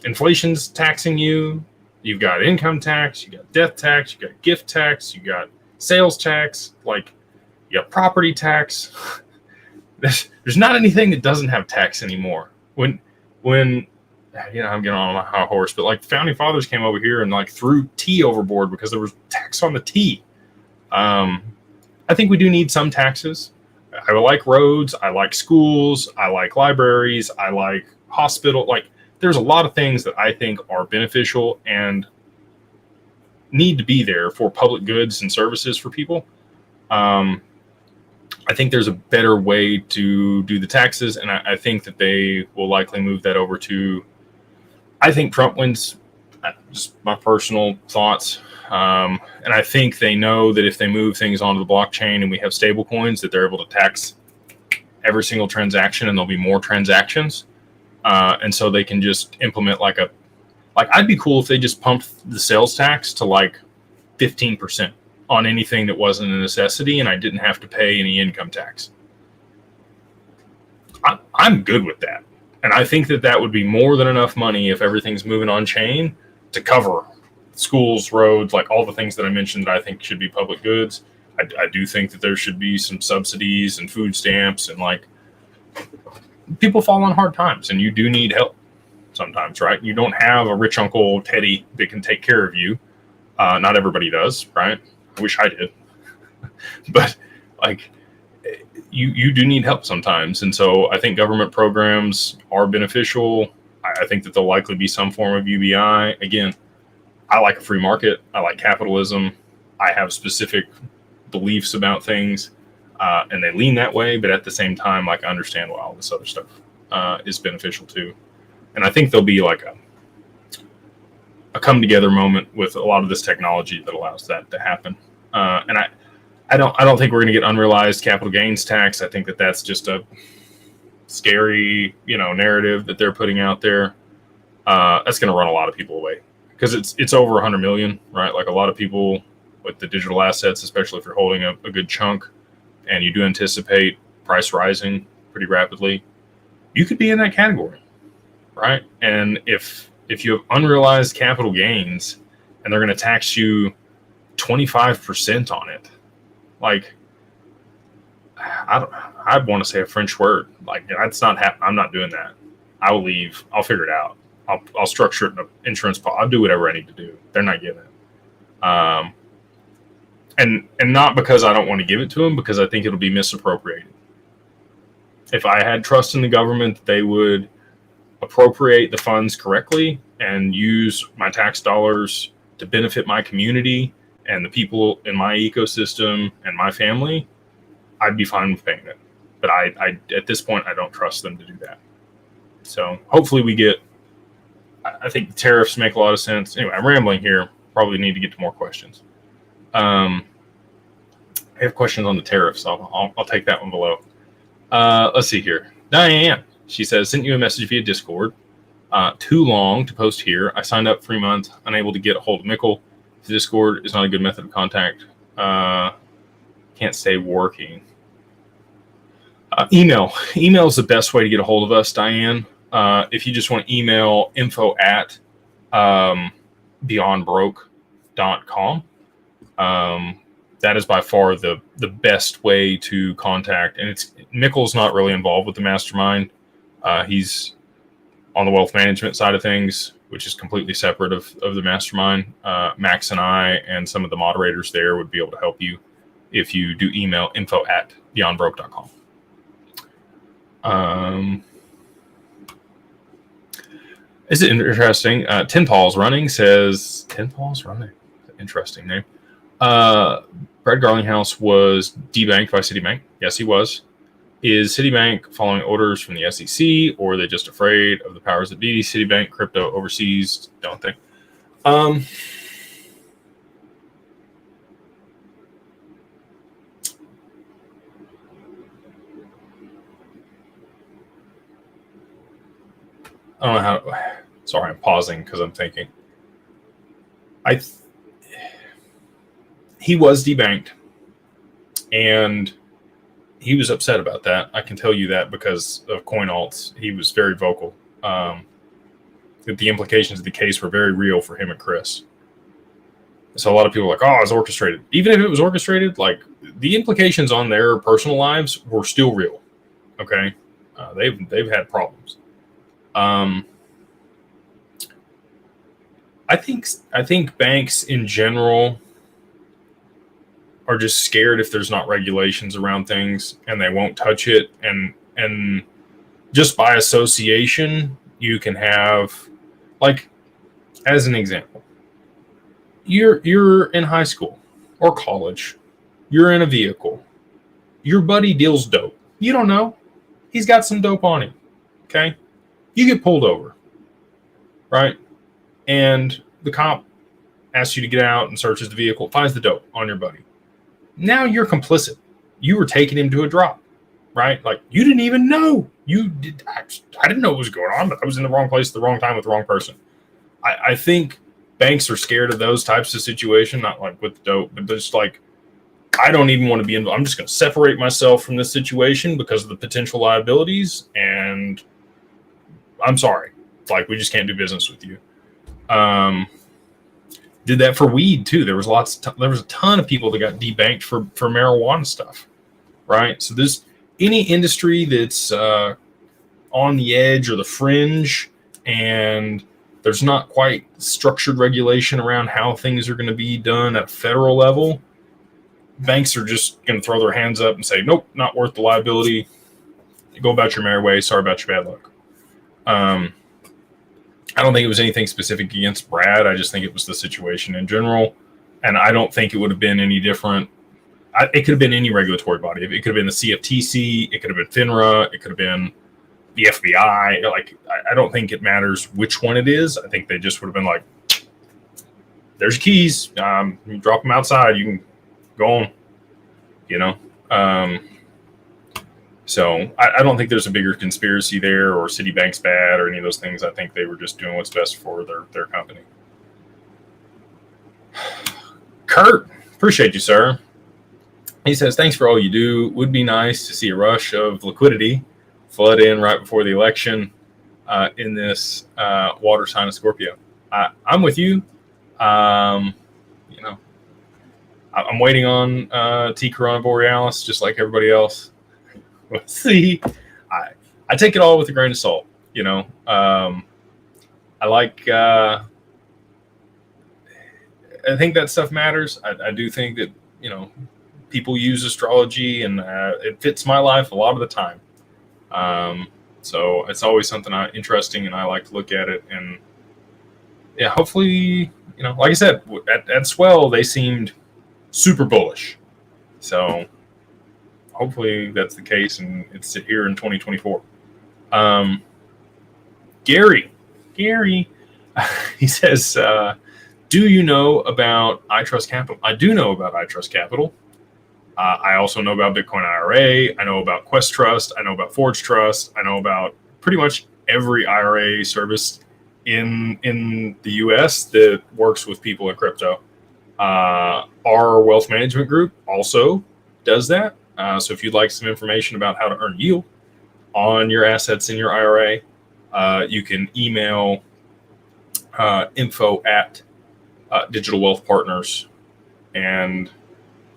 Inflation's taxing you. You've got income tax, you got death tax, you got gift tax, you got sales tax, like you got property tax. There's not anything that doesn't have tax anymore. When I'm getting on my high horse, but like the founding fathers came over here and like threw tea overboard because there was tax on the tea. I think we do need some taxes. I like roads. I like schools. I like libraries. I like hospital. Like there's a lot of things that I think are beneficial and need to be there for public goods and services for people. I think there's a better way to do the taxes, and I think that they will likely move that over to. I think Trump wins. Just my personal thoughts, and I think they know that if they move things onto the blockchain and we have stable coins, that they're able to tax every single transaction, and there'll be more transactions, and so they can just implement like I'd be cool if they just pumped the sales tax to like 15%. On anything that wasn't a necessity, and I didn't have to pay any income tax. I'm good with that. And I think that would be more than enough money if everything's moving on chain to cover schools, roads, like all the things that I mentioned that I think should be public goods. I do think that there should be some subsidies and food stamps, and like people fall on hard times and you do need help sometimes, right? You don't have a rich Uncle Teddy that can take care of you. Not everybody does, right? I wish I did, but like you do need help sometimes. And so I think government programs are beneficial. I think that there'll likely be some form of UBI. Again, I like a free market. I like capitalism. I have specific beliefs about things, and they lean that way. But at the same time, like I understand why all this other stuff is beneficial too. And I think there'll be like a come together moment with a lot of this technology that allows that to happen. And I don't think we're going to get unrealized capital gains tax. I think that that's just a scary, narrative that they're putting out there. That's going to run a lot of people away because it's over 100 million, right? Like a lot of people with the digital assets, especially if you're holding a good chunk and you do anticipate price rising pretty rapidly, you could be in that category, right? And if you have unrealized capital gains and they're going to tax you 25% on it, like I'd want to say a French word. Like that's not I'm not doing that. I will leave. I'll figure it out. I'll structure it in an insurance policy. I'll do whatever I need to do. They're not getting it. And not because I don't want to give it to them, because I think it'll be misappropriated. If I had trust in the government, they would appropriate the funds correctly and use my tax dollars to benefit my community and the people in my ecosystem and my family, I'd be fine with paying it. But I at this point, I don't trust them to do that. So hopefully I think the tariffs make a lot of sense. Anyway, I'm rambling here. Probably need to get to more questions. I have questions on the tariffs. I'll take that one below. Let's see here. Diane, she says, sent you a message via Discord. Too long to post here. I signed up 3 months, unable to get a hold of Mickle. The Discord is not a good method of contact. Can't stay working. Email is the best way to get a hold of us, Diane. If you just want to email info@beyondbroke.com. That is by far the best way to contact. And Mickle's not really involved with the mastermind. He's on the wealth management side of things, which is completely separate of the mastermind. Max and I and some of the moderators there would be able to help you if you do email info@beyondbroke.com. Is it interesting? 10 Paul's Running says, 10 Paul's Running, interesting name. Brad Garlinghouse was debanked by Citibank. Yes, he was. Is Citibank following orders from the SEC, or are they just afraid of the powers that be? Citibank, crypto overseas, don't they? I don't know how. Sorry, I'm pausing because I'm thinking. he was debanked, and he was upset about that. I can tell you that because of coin alts. He was very vocal. That the implications of the case were very real for him and Chris. So a lot of people are like, oh, it's orchestrated. Even if it was orchestrated, like the implications on their personal lives were still real. Okay, they've had problems. I think banks in general are just scared if there's not regulations around things, and they won't touch it. And just by association, you can have, like, as an example, you're in high school or college, you're in a vehicle, your buddy deals dope. You don't know, he's got some dope on him. Okay, you get pulled over, right? And the cop asks you to get out and searches the vehicle, finds the dope on your buddy. Now you're complicit. You were taking him to a drop, right? Like, you didn't even know. I didn't know what was going on, but I was in the wrong place at the wrong time with the wrong person. I think banks are scared of those types of situations, not like with the dope, but just like, I don't even want to be involved. I'm just going to separate myself from this situation because of the potential liabilities, and I'm sorry. Like, we just can't do business with you. Did that for weed too. There was a ton of people that got debanked for marijuana stuff, right? So there's any industry that's on the edge or the fringe, and there's not quite structured regulation around how things are going to be done at a federal level. Banks are just going to throw their hands up and say, nope, not worth the liability. Go about your merry way. Sorry about your bad luck. I don't think it was anything specific against Brad. I just think it was the situation in general. And I don't think it would have been any different. It could have been any regulatory body. It could have been the CFTC. It could have been FINRA. It could have been the FBI. Like, I don't think it matters which one it is. I think they just would have been like, there's your keys. You drop them outside. You can go on, you know? So I don't think there's a bigger conspiracy there, or Citibank's bad, or any of those things. I think they were just doing what's best for their company. Kurt, appreciate you, sir. He says, thanks for all you do. Would be nice to see a rush of liquidity flood in right before the election in this water sign of Scorpio. I'm with you. I'm waiting on T Corona Borealis, just like everybody else. We'll see. I take it all with a grain of salt, you know. I like. I think that stuff matters. I do think that, you know, people use astrology, and it fits my life a lot of the time. So it's always something interesting, and I like to look at it. And yeah, hopefully, you know, like I said, at Swell, they seemed super bullish. So hopefully that's the case, and it's here in 2024. Gary, he says, do you know about iTrust Capital? I do know about iTrust Capital. I also know about Bitcoin IRA. I know about Quest Trust. I know about Forge Trust. I know about pretty much every IRA service in the US that works with people in crypto. Our wealth management group also does that. So if you'd like some information about how to earn yield on your assets in your IRA, you can email info at Digital Wealth Partners. And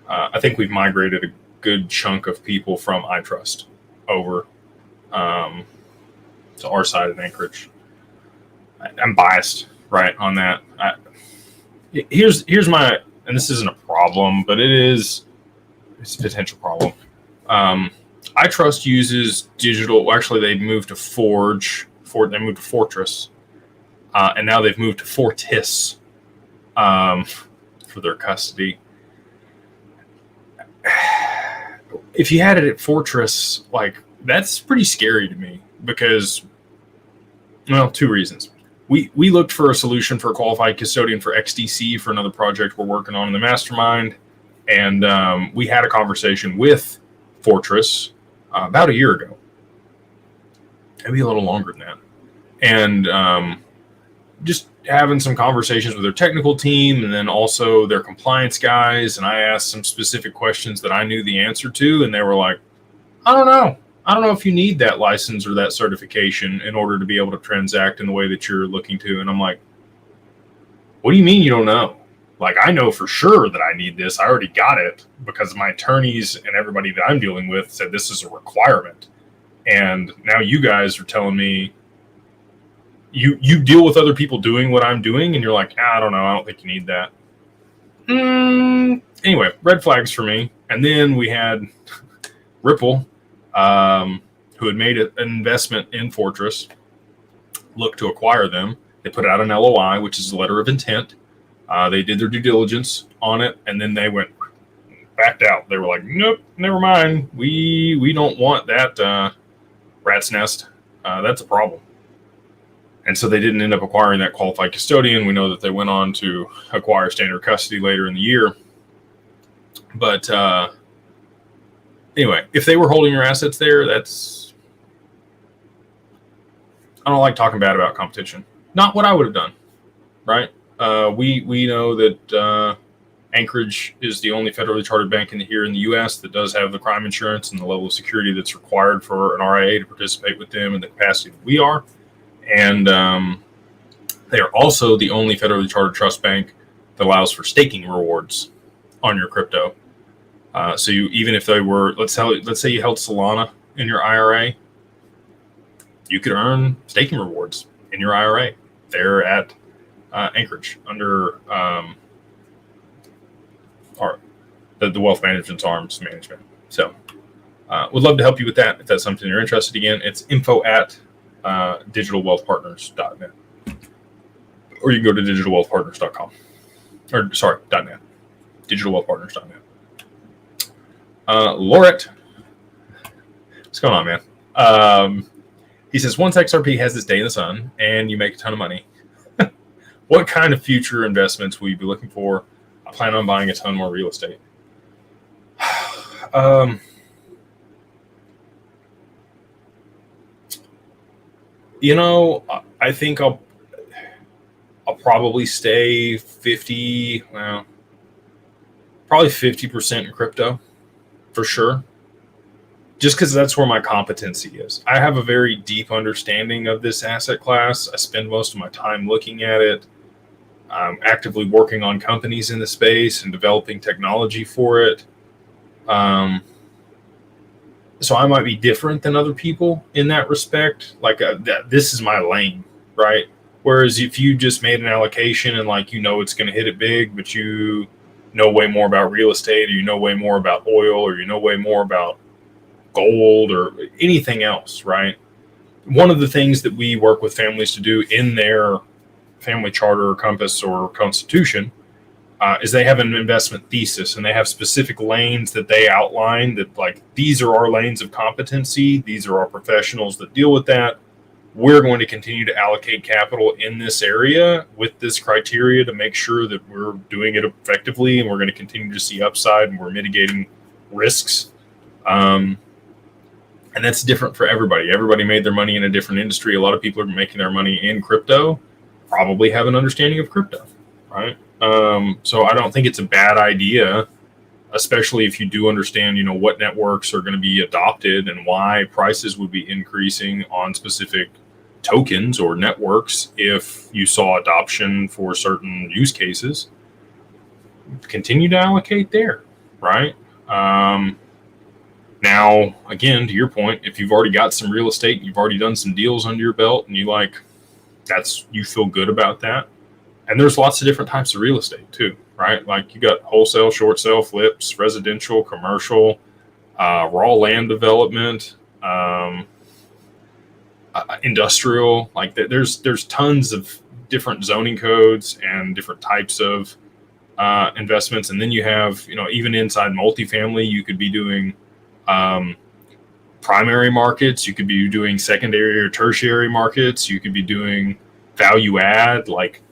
I think we've migrated a good chunk of people from iTrust over to our side in Anchorage. I'm biased, right, on that. Here's my, and this isn't a problem, but it's a potential problem. iTrust uses digital. Actually, they moved to Forge. They moved to Fortress, and now they've moved to Fortis for their custody. If you had it at Fortress, like, that's pretty scary to me because, well, two reasons. We looked for a solution for a qualified custodian for XDC for another project we're working on in the Mastermind. And we had a conversation with Fortress about a year ago, maybe a little longer than that. And just having some conversations with their technical team and then also their compliance guys. And I asked some specific questions that I knew the answer to. And they were like, I don't know. I don't know if you need that license or that certification in order to be able to transact in the way that you're looking to. And I'm like, what do you mean you don't know? Like, I know for sure that I need this. I already got it because my attorneys and everybody that I'm dealing with said this is a requirement. And now you guys are telling me you deal with other people doing what I'm doing, and you're like, I don't know. I don't think you need that. Anyway, red flags for me. And then we had Ripple, who had made an investment in Fortress, look to acquire them. They put out an LOI, which is a letter of intent. They did their due diligence on it, and then they backed out. They were like, nope, never mind. We don't want that rat's nest. That's a problem. And so they didn't end up acquiring that qualified custodian. We know that they went on to acquire standard custody later in the year. But anyway, if they were holding your assets there, that's... I don't like talking bad about competition. Not what I would have done, right? We know that Anchorage is the only federally chartered bank here in the U.S. that does have the crime insurance and the level of security that's required for an RIA to participate with them in the capacity that we are. And they are also the only federally chartered trust bank that allows for staking rewards on your crypto. So even if they were, let's say you held Solana in your IRA, you could earn staking rewards in your IRA. They're at Anchorage under the Wealth Management's arms management. So would love to help you with that if that's something you're interested in. Again, it's info@digitalwealthpartners.net. Or you can go to digitalwealthpartners.com. Or, sorry, .net. digitalwealthpartners.net. Lauret. What's going on, man? He says, once XRP has its day in the sun and you make a ton of money, what kind of future investments will you be looking for? I plan on buying a ton more real estate. I think I'll probably stay 50% in crypto for sure. Just because that's where my competency is. I have a very deep understanding of this asset class. I spend most of my time looking at it. I'm actively working on companies in the space and developing technology for it. So I might be different than other people in that respect. Like this is my lane, right? Whereas if you just made an allocation and it's going to hit it big, but you know way more about real estate, or you know way more about oil, or you know way more about gold or anything else, right? One of the things that we work with families to do in their family charter or compass or constitution is they have an investment thesis, and they have specific lanes that they outline that these are our lanes of competency. These are our professionals that deal with that. We're going to continue to allocate capital in this area with this criteria to make sure that we're doing it effectively, and we're going to continue to see upside, and we're mitigating risks. And that's different for everybody. Everybody made their money in a different industry. A lot of people are making their money in crypto, probably have an understanding of crypto, right? So I don't think it's a bad idea, especially if you do understand, what networks are going to be adopted and why prices would be increasing on specific tokens or networks. If you saw adoption for certain use cases, continue to allocate there, right? Now, again, to your point, if you've already got some real estate, you've already done some deals under your belt, and you feel good about that. And there's lots of different types of real estate too, right? Like you got wholesale, short sale, flips, residential, commercial, raw land development, industrial. There's tons of different zoning codes and different types of investments. And then you have, even inside multifamily, you could be doing primary markets. You could be doing secondary or tertiary markets. You could be doing value add, like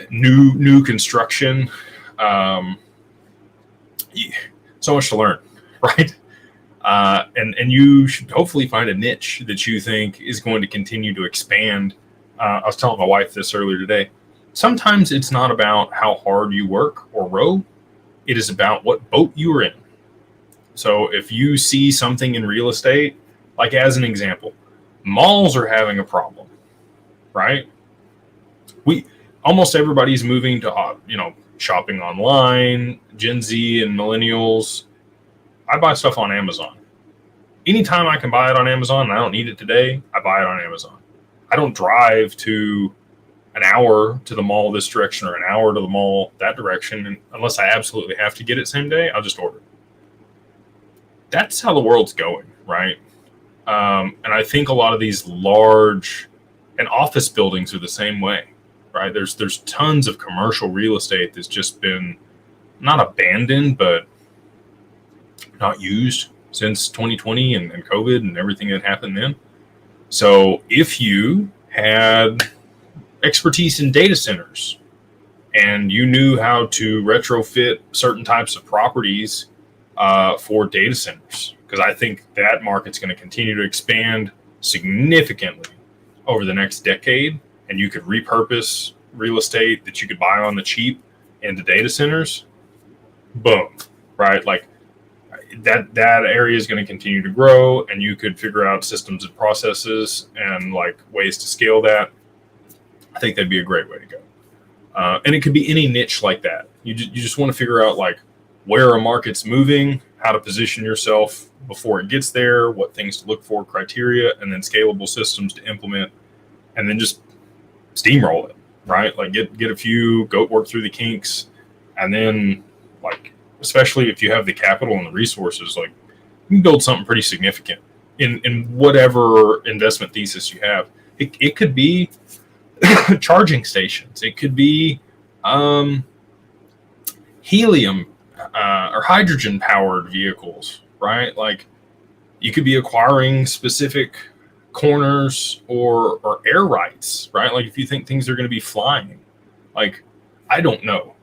new construction. So much to learn, right? And you should hopefully find a niche that you think is going to continue to expand I was telling my wife this earlier today. Sometimes it's not about how hard you work or row. It is about what boat you are in. So if you see something in real estate, like as an example, malls are having a problem, right? Almost everybody's moving to, shopping online, Gen Z and millennials. I buy stuff on Amazon. Anytime I can buy it on Amazon and I don't need it today, I buy it on Amazon. I don't drive to an hour to the mall this direction or an hour to the mall that direction. And unless I absolutely have to get it same day, I'll just order it. That's how the world's going, right? And I think a lot of these large and office buildings are the same way, right? There's tons of commercial real estate that's just been not abandoned, but not used since 2020 and COVID and everything that happened then. So if you had expertise in data centers and you knew how to retrofit certain types of properties for data centers, because I think that market's going to continue to expand significantly over the next decade, and you could repurpose real estate that you could buy on the cheap into data centers, boom, right? Like that area is going to continue to grow, and you could figure out systems and processes and like ways to scale that. I think that'd be a great way to go. And it could be any niche like that. You just want to figure out like where a market's moving, how to position yourself before it gets there, what things to look for, criteria, and then scalable systems to implement, and then just steamroll it, right? Like get a few, go work through the kinks, and then like, especially if you have the capital and the resources, like you can build something pretty significant in whatever investment thesis you have. It could be charging stations. It could be helium or hydrogen powered vehicles, right? Like you could be acquiring specific corners or air rights, right? Like if you think things are going to be flying, like I don't know.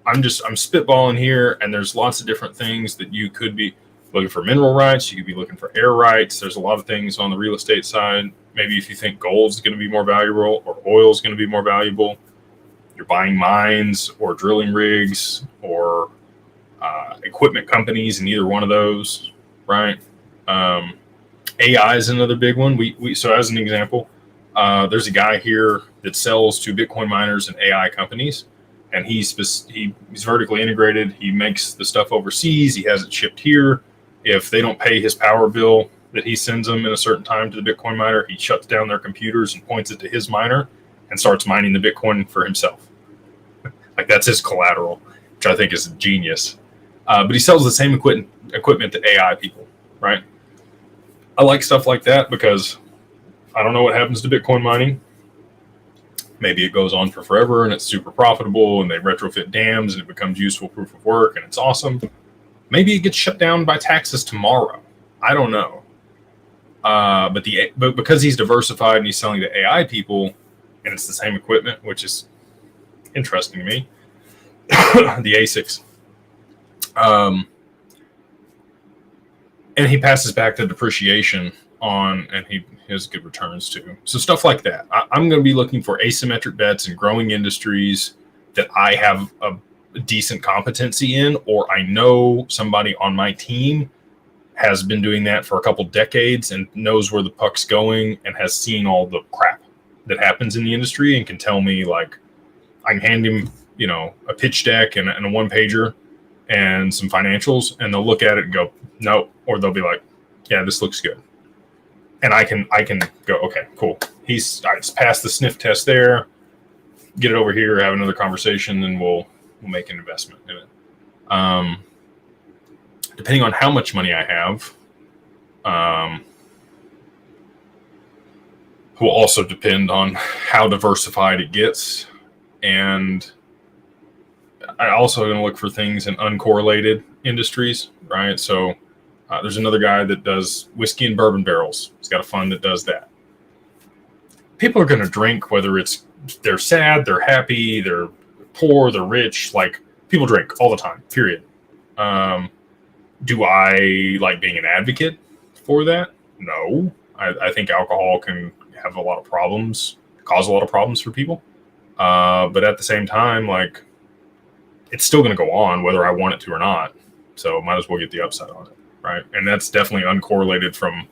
I'm spitballing here, and there's lots of different things that you could be looking for. Mineral rights, you could be looking for air rights. There's a lot of things on the real estate side. Maybe if you think gold is going to be more valuable or oil is going to be more valuable, you're buying mines or drilling rigs or equipment companies in either one of those, right? AI is another big one. So as an example, there's a guy here that sells to Bitcoin miners and AI companies. And he's vertically integrated. He makes the stuff overseas. He has it shipped here. If they don't pay his power bill that he sends them in a certain time to the Bitcoin miner, he shuts down their computers and points it to his miner and starts mining the Bitcoin for himself. Like that's his collateral, which I think is genius. But he sells the same equipment to AI people, right? I like stuff like that because I don't know what happens to Bitcoin mining. Maybe it goes on for forever and it's super profitable and they retrofit dams and it becomes useful proof of work and it's awesome. Maybe it gets shut down by taxes tomorrow. I don't know. But because he's diversified and he's selling to AI people and it's the same equipment, which is interesting to me, the ASICs. And he passes back the depreciation on, and he has good returns too. So stuff like that. I'm going to be looking for asymmetric bets in growing industries that I have a decent competency in, or I know somebody on my team has been doing that for a couple decades and knows where the puck's going and has seen all the crap that happens in the industry and can tell me, like, I can hand him, a pitch deck and a one pager and some financials, and they'll look at it and go, no, or they'll be like, yeah, this looks good. And I can go, okay, cool. It's passed the sniff test there. Get it over here, have another conversation, and we'll make an investment in it. Depending on how much money I have, will also depend on how diversified it gets. And I also going to look for things in uncorrelated industries, right? So there's another guy that does whiskey and bourbon barrels. He's got a fund that does that. People are going to drink, whether it's they're sad, they're happy, they're poor, they're rich. Like, people drink all the time, period. Do I like being an advocate for that? No. I think alcohol can have a lot of problems cause a lot of problems for people. But at the same time, like, it's still going to go on whether I want it to or not. So might as well get the upside on it, right? And that's definitely uncorrelated from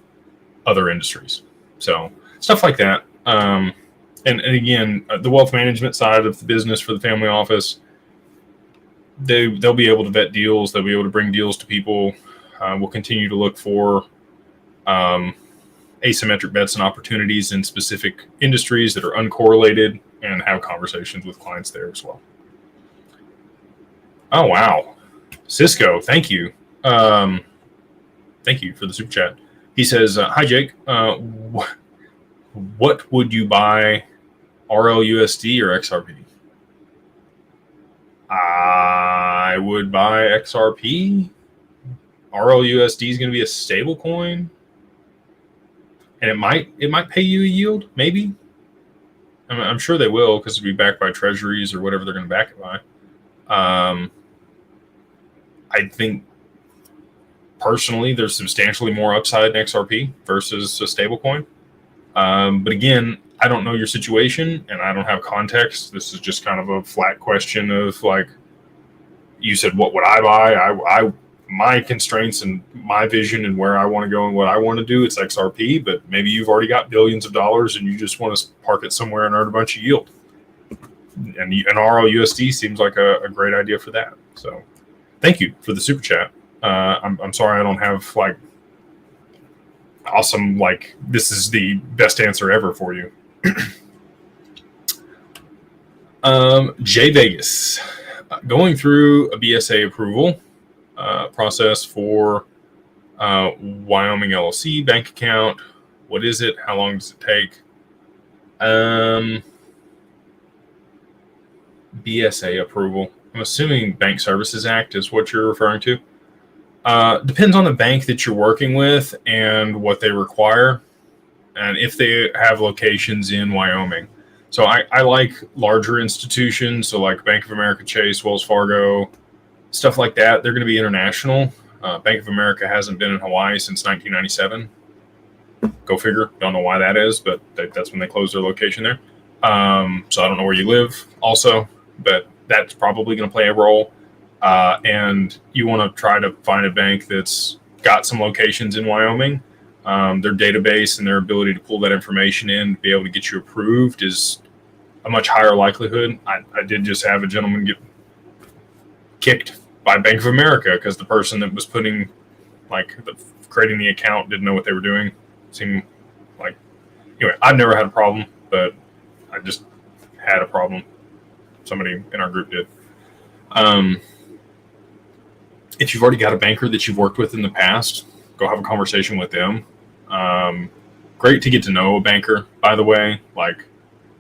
other industries. So stuff like that. And again, the wealth management side of the business for the family office, they'll be able to vet deals. They'll be able to bring deals to people. We'll continue to look for asymmetric bets and opportunities in specific industries that are uncorrelated, and have conversations with clients there as well. Oh, wow. Cisco, thank you. Thank you for the super chat. He says, hi, Jake. What would you buy, RLUSD or XRP? I would buy XRP. RLUSD is going to be a stable coin, and it might pay you a yield, maybe. I'm sure they will, because it'll be backed by treasuries or whatever they're going to back it by. I think personally there's substantially more upside in XRP versus a stable coin. But again, I don't know your situation and I don't have context. This is just kind of a flat question of, like, you said, what would I buy? My constraints and my vision and where I want to go and what I want to do, it's XRP, but maybe you've already got billions of dollars and you just want to park it somewhere and earn a bunch of yield. And RLUSD seems like a great idea for that. So thank you for the super chat. I'm sorry I don't have, like, awesome, like, this is the best answer ever for you. Jay Vegas, going through a BSA approval process for Wyoming LLC bank account. What is it? How long does it take? BSA approval. I'm assuming Bank Services Act is what you're referring to. Depends on the bank that you're working with and what they require, and if they have locations in Wyoming. So I like larger institutions, so like Bank of America, Chase, Wells Fargo, stuff like that. They're going to be international. Bank of America hasn't been in Hawaii since 1997. Go figure. Don't know why that is, but that's when they closed their location there. So I don't know where you live also, but that's probably going to play a role. And you want to try to find a bank that's got some locations in Wyoming. Their database and their ability to pull that information in, be able to get you approved, is a much higher likelihood. I did just have a gentleman get kicked by Bank of America because the person that was creating the account didn't know what they were doing. Seemed like, anyway, I've never had a problem, but I just had a problem. Somebody in our group did. If you've already got a banker that you've worked with in the past, go have a conversation with them. Great to get to know a banker, by the way, like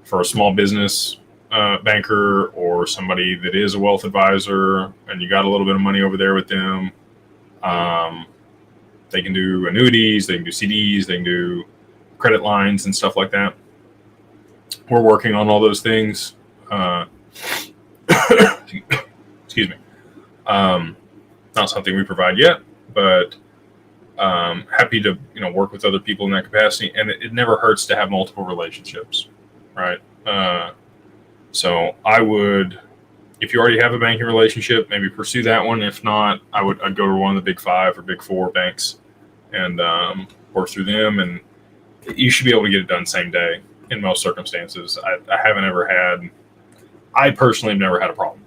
for a small business banker or somebody that is a wealth advisor and you got a little bit of money over there with them. They can do annuities, they can do CDs, they can do credit lines and stuff like that. We're working on all those things. Excuse me. Not something we provide yet, but happy to work with other people in that capacity. And it never hurts to have multiple relationships, right? So I would, if you already have a banking relationship, maybe pursue that one. If not, I'd go to one of the big 5 or big 4 banks and work through them. And you should be able to get it done same day in most circumstances. I personally have never had a problem,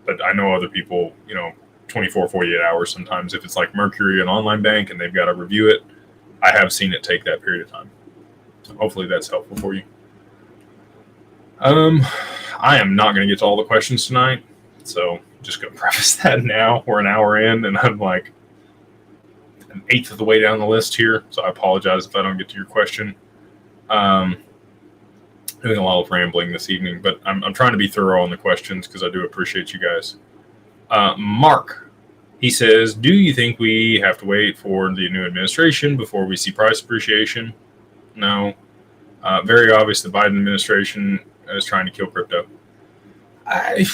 but I know other people, 24, 48 hours sometimes. If it's like Mercury, an online bank, and they've got to review it, I have seen it take that period of time. So hopefully that's helpful for you. I am not going to get to all the questions tonight, so just going to preface that now. We're an hour in, and I'm like an eighth of the way down the list here, so I apologize if I don't get to your question. Doing a lot of rambling this evening, but I'm trying to be thorough on the questions because I do appreciate you guys. Mark, he says, do you think we have to wait for the new administration before we see price appreciation? No. Very obvious the Biden administration is trying to kill crypto. I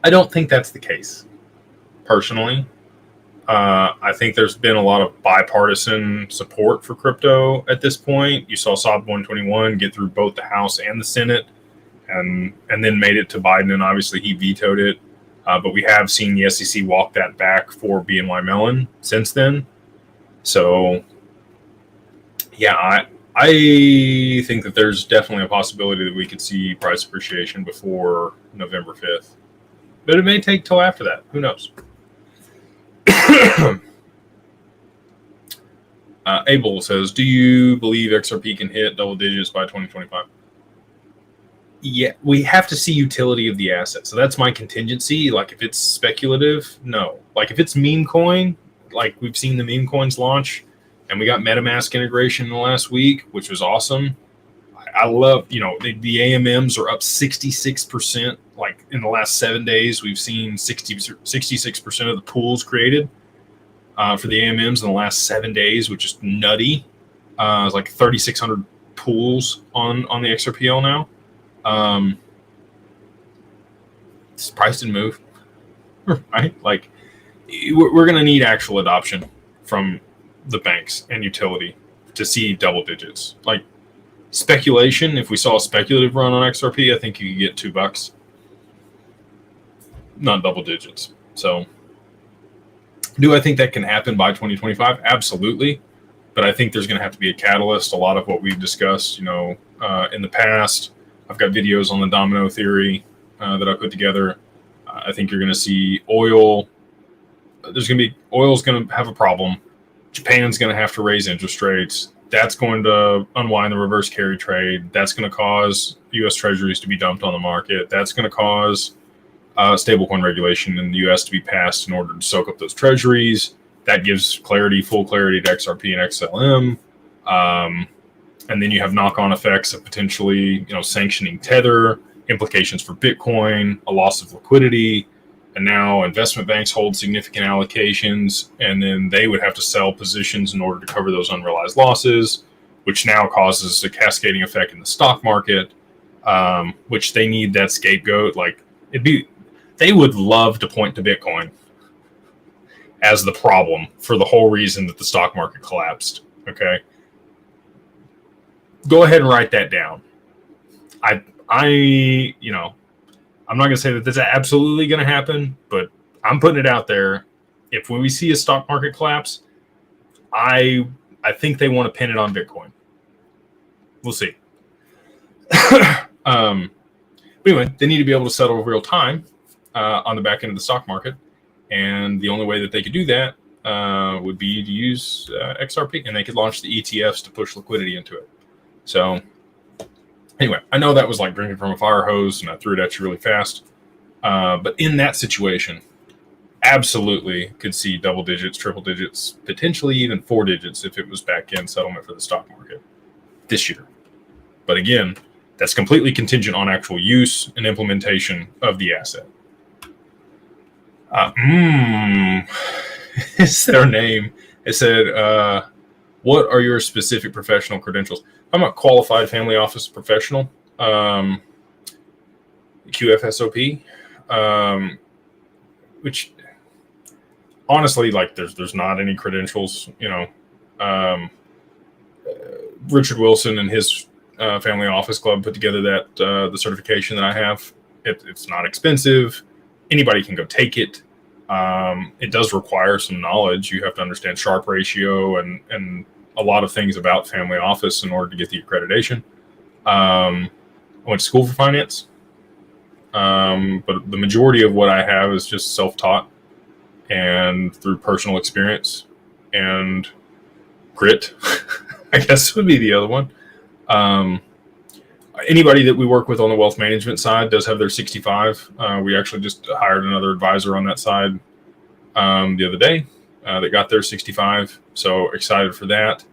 don't think that's the case, personally. I think there's been a lot of bipartisan support for crypto at this point. You saw SOB 121 get through both the House and the Senate, and then made it to Biden, and obviously he vetoed it. But we have seen the SEC walk that back for BNY Mellon since then. So, yeah, I think that there's definitely a possibility that we could see price appreciation before November 5th. But it may take till after that. Who knows? Abel says, do you believe XRP can hit double digits by 2025? Yeah, we have to see utility of the asset. So that's my contingency. Like if it's speculative, no. Like if it's meme coin, like we've seen the meme coins launch, and we got MetaMask integration in the last week, which was awesome. I love, the AMMs are up 66%. Like in the last 7 days, we've seen 66% of the pools created for the AMMs in the last 7 days, which is nutty. It's like 3,600 pools on the XRPL now. This price didn't move, right? Like we're going to need actual adoption from the banks and utility to see double digits. Like speculation, if we saw a speculative run on XRP, I think you could get $2, not double digits. So do I think that can happen by 2025? Absolutely. But I think there's going to have to be a catalyst. A lot of what we've discussed, in the past, I've got videos on the domino theory that I put together. I think you're going to see oil's going to have a problem. Japan's going to have to raise interest rates. That's going to unwind the reverse carry trade. That's going to cause U.S. Treasuries to be dumped on the market. That's going to cause stablecoin regulation in the U.S. to be passed in order to soak up those treasuries. That gives full clarity to XRP and XLM. And then you have knock-on effects of potentially, sanctioning Tether, implications for Bitcoin, a loss of liquidity, and now investment banks hold significant allocations, and then they would have to sell positions in order to cover those unrealized losses, which now causes a cascading effect in the stock market, which they need that scapegoat. Like they would love to point to Bitcoin as the problem for the whole reason that the stock market collapsed. Okay. Go ahead and write that down. I'm not going to say that that's absolutely going to happen, but I'm putting it out there. If when we see a stock market collapse, I think they want to pin it on Bitcoin. We'll see. But anyway, they need to be able to settle real time on the back end of the stock market. And the only way that they could do that would be to use XRP, and they could launch the ETFs to push liquidity into it. So anyway, I know that was like drinking from a fire hose, and I threw it at you really fast. But in that situation, absolutely could see double digits, triple digits, potentially even 4 digits if it was back-end settlement for the stock market this year. But again, that's completely contingent on actual use and implementation of the asset. Is their name? It said, what are your specific professional credentials? I'm a qualified family office professional, QFSOP, which honestly, like there's not any credentials, Richard Wilson and his family office club put together that the certification that I have. It's not expensive. Anybody can go take it. It does require some knowledge. You have to understand Sharpe ratio and a lot of things about family office in order to get the accreditation. I went to school for finance, but the majority of what I have is just self-taught and through personal experience and grit, I guess would be the other one. Anybody that we work with on the wealth management side does have their 65. We actually just hired another advisor on that side the other day that got their 65. So excited for that.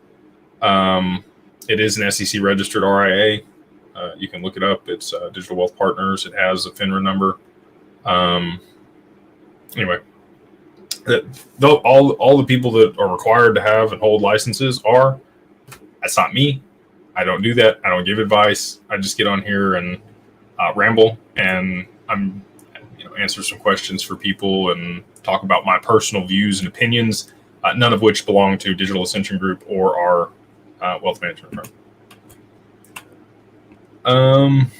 It is an SEC registered RIA. You can look it up. It's Digital Wealth Partners. It has a FINRA number. Anyway, all the people that are required to have and hold licenses are. That's not me. I don't do that. I don't give advice. I just get on here and ramble, and I'm answer some questions for people and talk about my personal views and opinions, none of which belong to Digital Ascension Group or our wealth management firm.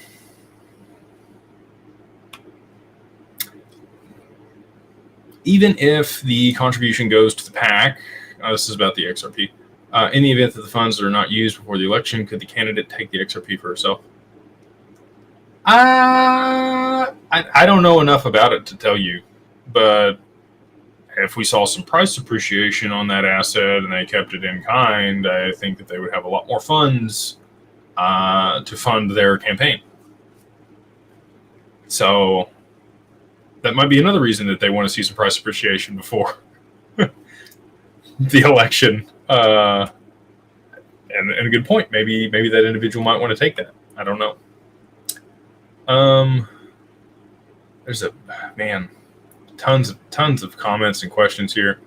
Even if the contribution goes to the PAC, this is about the XRP, in the event that the funds are not used before the election, could the candidate take the XRP for herself? I don't know enough about it to tell you, but if we saw some price appreciation on that asset and they kept it in kind, I think that they would have a lot more funds to fund their campaign. So that might be another reason that they want to see some price appreciation before the election. And a good point. Maybe that individual might want to take that. I don't know. There's tons of comments and questions here.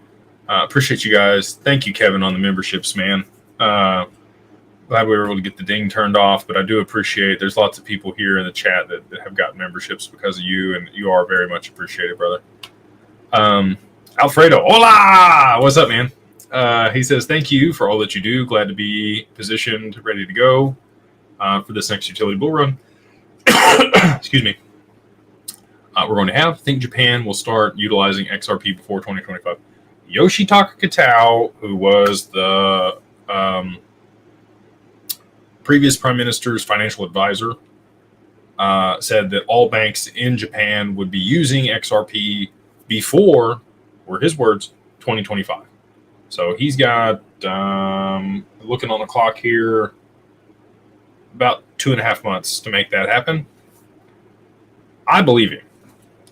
Appreciate you guys. Thank you, Kevin, on the memberships, man. Glad we were able to get the ding turned off, but I do appreciate there's lots of people here in the chat that have gotten memberships because of you, and you are very much appreciated, brother. Alfredo, hola! What's up, man? He says, thank you for all that you do. Glad to be positioned, ready to go for this next utility bull run. Excuse me. We're going to have, think Japan will start utilizing XRP before 2025. Yoshitaka Kitao, who was the previous prime minister's financial advisor, said that all banks in Japan would be using XRP before, were his words, 2025. So he's got, looking on the clock here, about 2.5 months to make that happen. I believe him.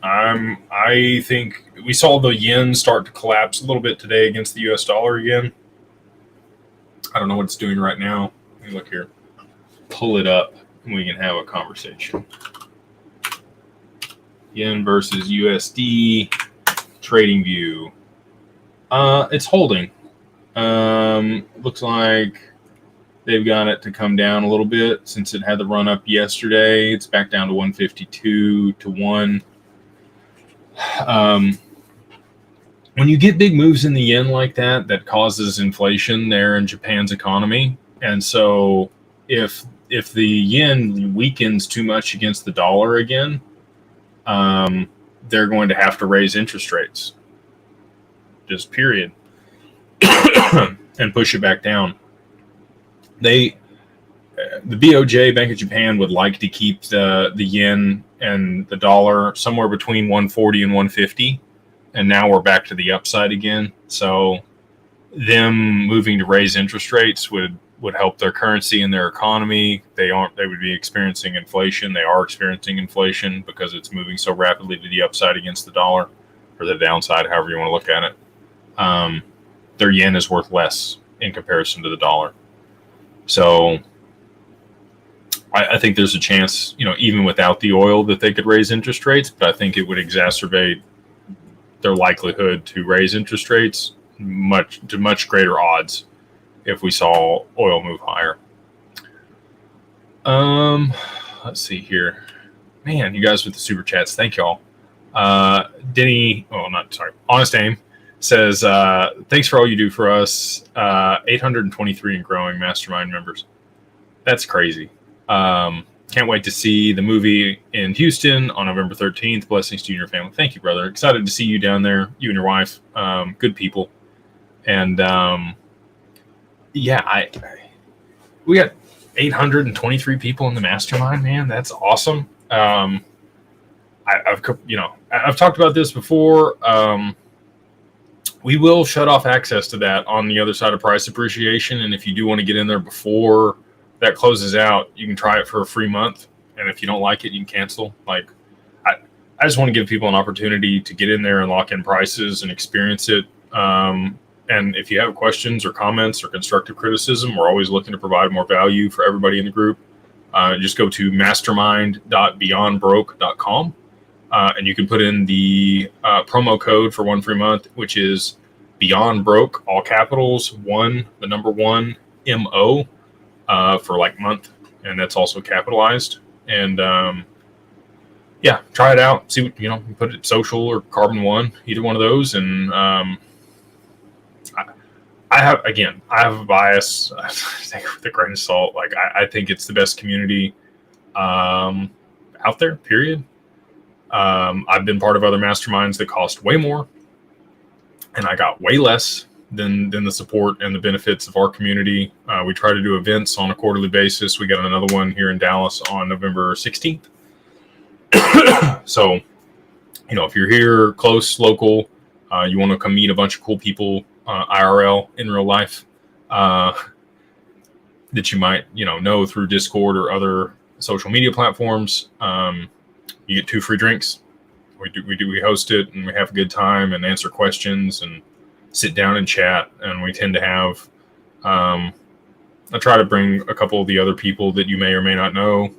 I think we saw the yen start to collapse a little bit today against the US dollar again. I don't know what it's doing right now. Let me look here. Pull it up and we can have a conversation. Yen versus USD trading view. It's holding. Looks like they've got it to come down a little bit since it had the run up yesterday. It's back down to 152 to 1. When you get big moves in the yen like that, that causes inflation there in Japan's economy. And so if the yen weakens too much against the dollar again, they're going to have to raise interest rates. Just period. And push it back down. The BOJ, Bank of Japan, would like to keep the yen and the dollar somewhere between 140 and 150. And now we're back to the upside again. So them moving to raise interest rates would help their currency and their economy. They would be experiencing inflation. They are experiencing inflation because it's moving so rapidly to the upside against the dollar, or the downside, however you want to look at it. Their yen is worth less in comparison to the dollar. So I think there's a chance, even without the oil, that they could raise interest rates, but I think it would exacerbate their likelihood to raise interest rates to much greater odds if we saw oil move higher. Let's see here. Man, you guys with the super chats, thank y'all. Honest Aim says, thanks for all you do for us. 823 and growing Mastermind members. That's crazy. Can't wait to see the movie in Houston on November 13th. Blessings to you and your family. Thank you, brother. Excited to see you down there, you and your wife. Good people. And we got 823 people in the Mastermind, man. That's awesome. I've talked about this before. We will shut off access to that on the other side of price appreciation. And if you do want to get in there before that closes out, you can try it for a free month. And if you don't like it, you can cancel. I just want to give people an opportunity to get in there and lock in prices and experience it. And if you have questions or comments or constructive criticism, we're always looking to provide more value for everybody in the group. Just go to mastermind.beyondbroke.com. And you can put in the promo code for 1 free month, which is Beyond Broke, all capitals, 1, the number 1, MO, for month. And that's also capitalized. And yeah, try it out. See what, you know, put it social or Carbon One, either one of those. And I have a bias. Take it with a grain of salt. Like I think it's the best community out there. Period. I've been part of other masterminds that cost way more, and I got way less than the support and the benefits of our community. We try to do events on a quarterly basis. We got another one here in Dallas on November 16th. So, you know, if you're here close, local, you want to come meet a bunch of cool people IRL in real life that you might, you know through Discord or other social media platforms, you get 2 free drinks. We host it, and we have a good time and answer questions and sit down and chat. And we tend to have, I try to bring a couple of the other people that you may or may not know.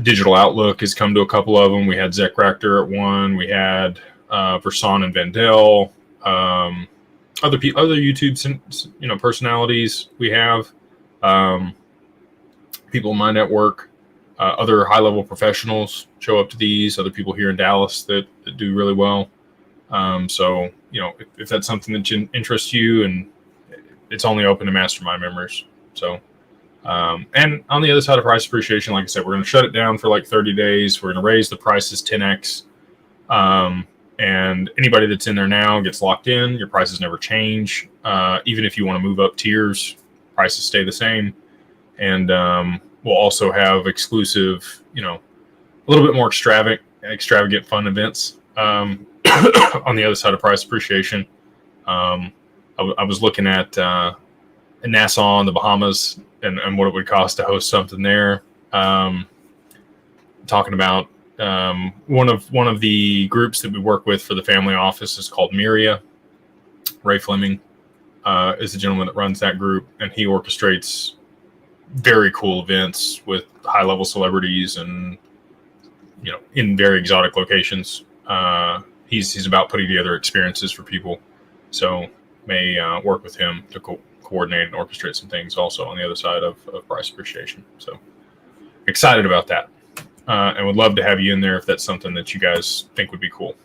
Digital Outlook has come to a couple of them. We had Zach Rector at one. We had Verson and Vendel. Other YouTube personalities we have. People in my network. Other high-level professionals show up to these. Other people here in Dallas that do really well. So, you know, if that's something that interests you, and it's only open to Mastermind members. So, and on the other side of price appreciation, like I said, we're going to shut it down for like 30 days. We're going to raise the prices 10x. And anybody that's in there now gets locked in. Your prices never change. Even if you want to move up tiers, prices stay the same. And we'll also have exclusive, you know, a little bit more extravagant fun events on the other side of price appreciation. I was looking at Nassau in the Bahamas and what it would cost to host something there. Talking about one of the groups that we work with for the family office is called Myria. Ray Fleming is the gentleman that runs that group, and he orchestrates very cool events with high-level celebrities and, you know, in very exotic locations. He's about putting together experiences for people, so may work with him to coordinate and orchestrate some things also on the other side of price appreciation. So excited about that, and would love to have you in there if that's something that you guys think would be cool.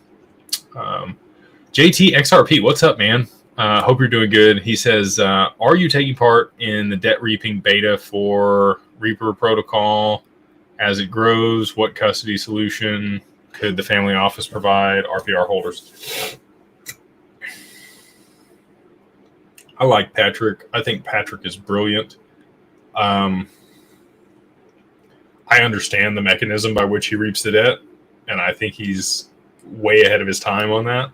JT XRP, what's up, man? Hope you're doing good. He says, are you taking part in the debt reaping beta for Reaper protocol as it grows? What custody solution could the family office provide RPR holders? I like Patrick. I think Patrick is brilliant. I understand the mechanism by which he reaps the debt, and I think he's way ahead of his time on that.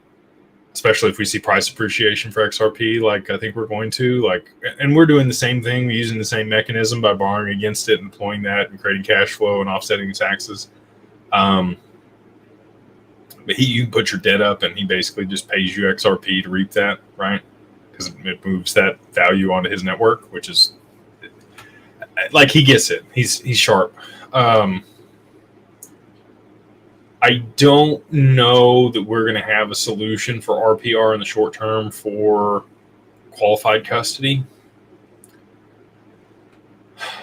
Especially if we see price appreciation for XRP, like I think we're going to, and we're doing the same thing. We're using the same mechanism by borrowing against it, and deploying that, and creating cash flow and offsetting the taxes. But you put your debt up, and he basically just pays you XRP to reap that, right? Because it moves that value onto his network, which is like he gets it. He's sharp. I don't know that we're going to have a solution for RPR in the short term for qualified custody.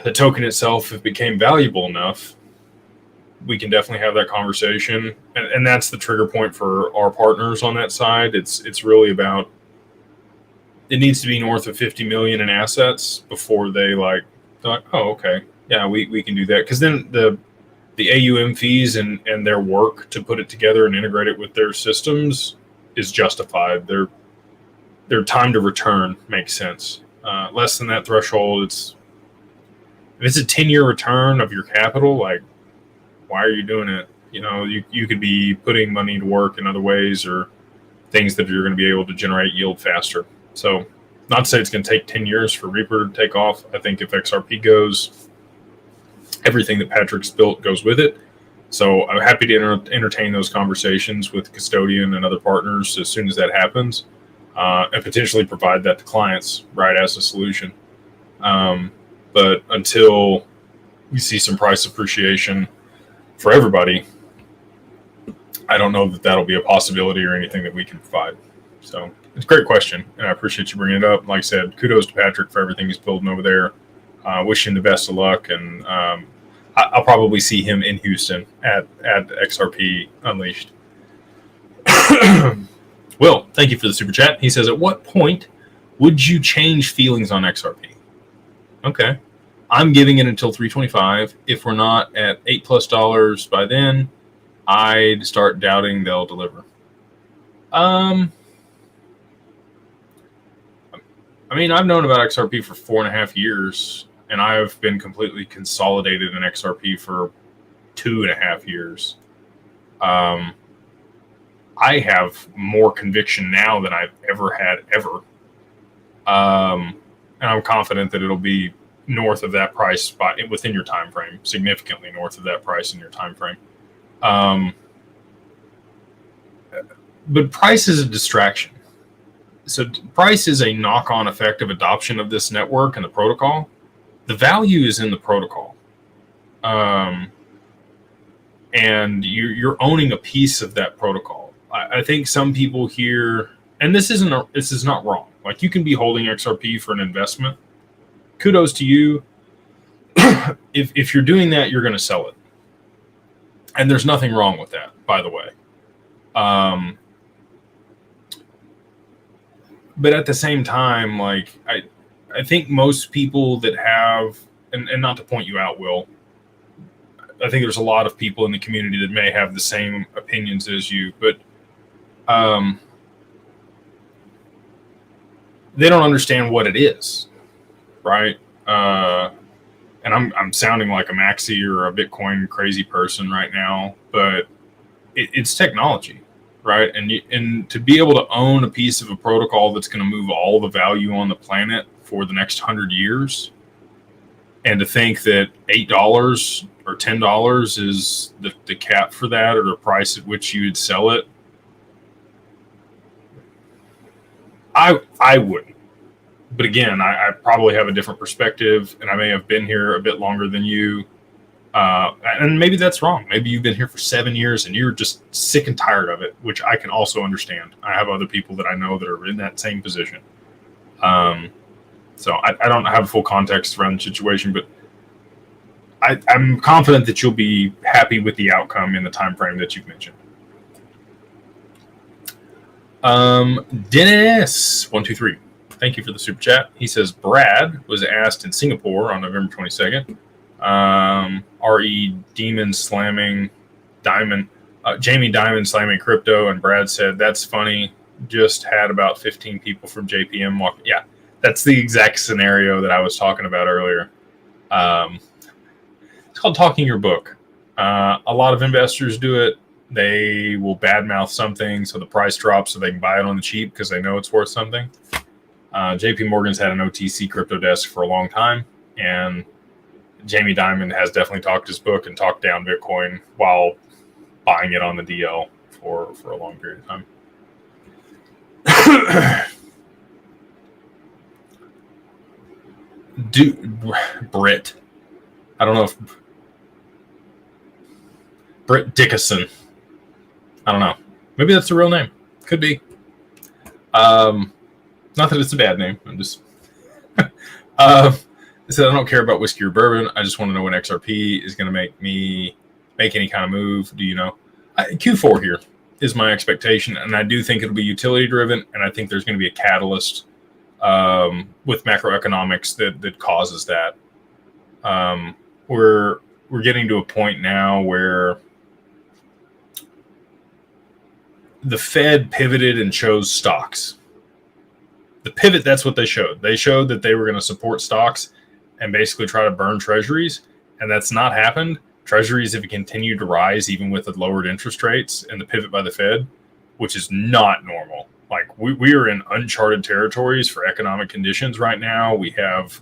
The token itself, if it became valuable enough, we can definitely have that conversation. And that's the trigger point for our partners on that side. It's really about, it needs to be north of 50 million in assets before they're like, oh, okay, yeah, we can do that. Because then the AUM fees and their work to put it together and integrate it with their systems is justified. Their time to return makes sense. Less than that threshold, if it's a 10-year return of your capital, like, why are you doing it? You know, you could be putting money to work in other ways, or things that you're going to be able to generate yield faster. So not to say it's going to take 10 years for Reaper to take off. I think if XRP goes, everything that Patrick's built goes with it. So I'm happy to entertain those conversations with Custodian and other partners as soon as that happens, and potentially provide that to clients right as a solution. But until we see some price appreciation for everybody, I don't know that that'll be a possibility or anything that we can provide. So it's a great question, and I appreciate you bringing it up. Like I said, kudos to Patrick for everything he's building over there. Wish him the best of luck, and I I'll probably see him in Houston at XRP Unleashed. Will, thank you for the super chat. He says, at what point would you change feelings on XRP? Okay. I'm giving it until 325. If we're not at $8+ by then, I'd start doubting they'll deliver. I mean, I've known about XRP for 4.5 years, and I've been completely consolidated in XRP for 2.5 years. I have more conviction now than I've ever had ever. And I'm confident that it'll be north of that price within your time frame, significantly north of that price in your time frame. But price is a distraction. So price is a knock-on effect of adoption of this network and the protocol. The value is in the protocol. And you're owning a piece of that protocol. I think some people here, and this is not wrong. Like, you can be holding XRP for an investment. Kudos to you. If you're doing that, you're going to sell it. And there's nothing wrong with that, by the way. But at the same time, like, I think most people that have, and not to point you out, Will, I think there's a lot of people in the community that may have the same opinions as you, but they don't understand what it is, right? And I'm sounding like a maxi or a Bitcoin crazy person right now, but it's technology, right? And to be able to own a piece of a protocol that's going to move all the value on the planet for the next 100 years, and to think that $8 or $10 is the cap for that, or the price at which you would sell it, I wouldn't. But again, I probably have a different perspective, and I may have been here a bit longer than you. And maybe that's wrong. Maybe you've been here for 7 years and you're just sick and tired of it, which I can also understand. I have other people that I know that are in that same position. So I don't have full context around the situation, but I'm confident that you'll be happy with the outcome in the time frame that you've mentioned. Dennis123, thank you for the super chat. He says Brad was asked in Singapore on November 22nd. Jamie Dimon slamming crypto, and Brad said, "That's funny. Just had about 15 people from JPM walk." Yeah, that's the exact scenario that I was talking about earlier. It's called talking your book. A lot of investors do it. They will badmouth something so the price drops so they can buy it on the cheap because they know it's worth something. JP Morgan's had an OTC crypto desk for a long time, and Jamie Dimon has definitely talked his book and talked down Bitcoin while buying it on the DL for a long period of time. Britt. I don't know if Britt Dickinson. I don't know. Maybe that's a real name. Could be. Not that it's a bad name. I'm just. I said I don't care about whiskey or bourbon. I just want to know when XRP is going to make any kind of move. Do you know? Q4 here is my expectation, and I do think it'll be utility driven, and I think there's going to be a catalyst with macroeconomics that causes that. We're getting to a point now where the Fed pivoted and chose stocks. The pivot, that's what they showed. They showed that they were going to support stocks and basically try to burn treasuries, and that's not happened. Treasuries have continued to rise even with the lowered interest rates and the pivot by the Fed, which is not normal. Like, we are in uncharted territories for economic conditions right now. We have,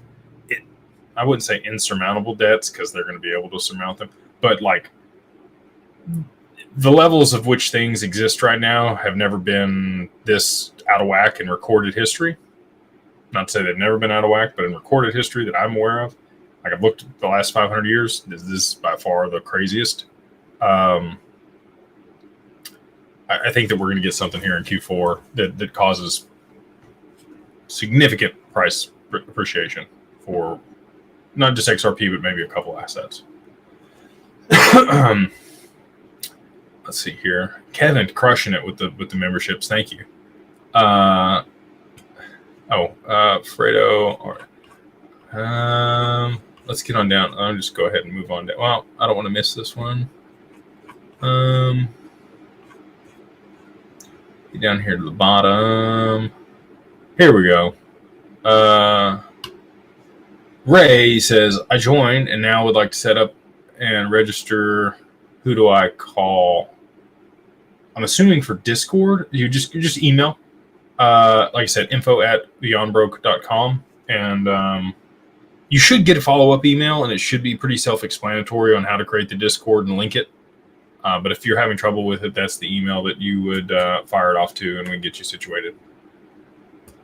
I wouldn't say insurmountable debts because they're going to be able to surmount them, but like the levels of which things exist right now have never been this out of whack in recorded history. Not to say they've never been out of whack, but in recorded history that I'm aware of, like I've looked at the last 500 years, this is by far the craziest. I think that we're going to get something here in Q4 that causes significant price appreciation for not just XRP, but maybe a couple assets. Let's see here. Kevin crushing it with the memberships. Thank you. Fredo. Let's get on down. I'll just go ahead and move on down. Well, I don't want to miss this one. Get down here to the bottom. Here we go. Ray says, I joined and now would like to set up and register. Who do I call? I'm assuming for Discord. You just email. Like I said, info@beyondbroke.com. And you should get a follow-up email, and it should be pretty self-explanatory on how to create the Discord and link it. But if you're having trouble with it, that's the email that you would fire it off to, and we can get you situated.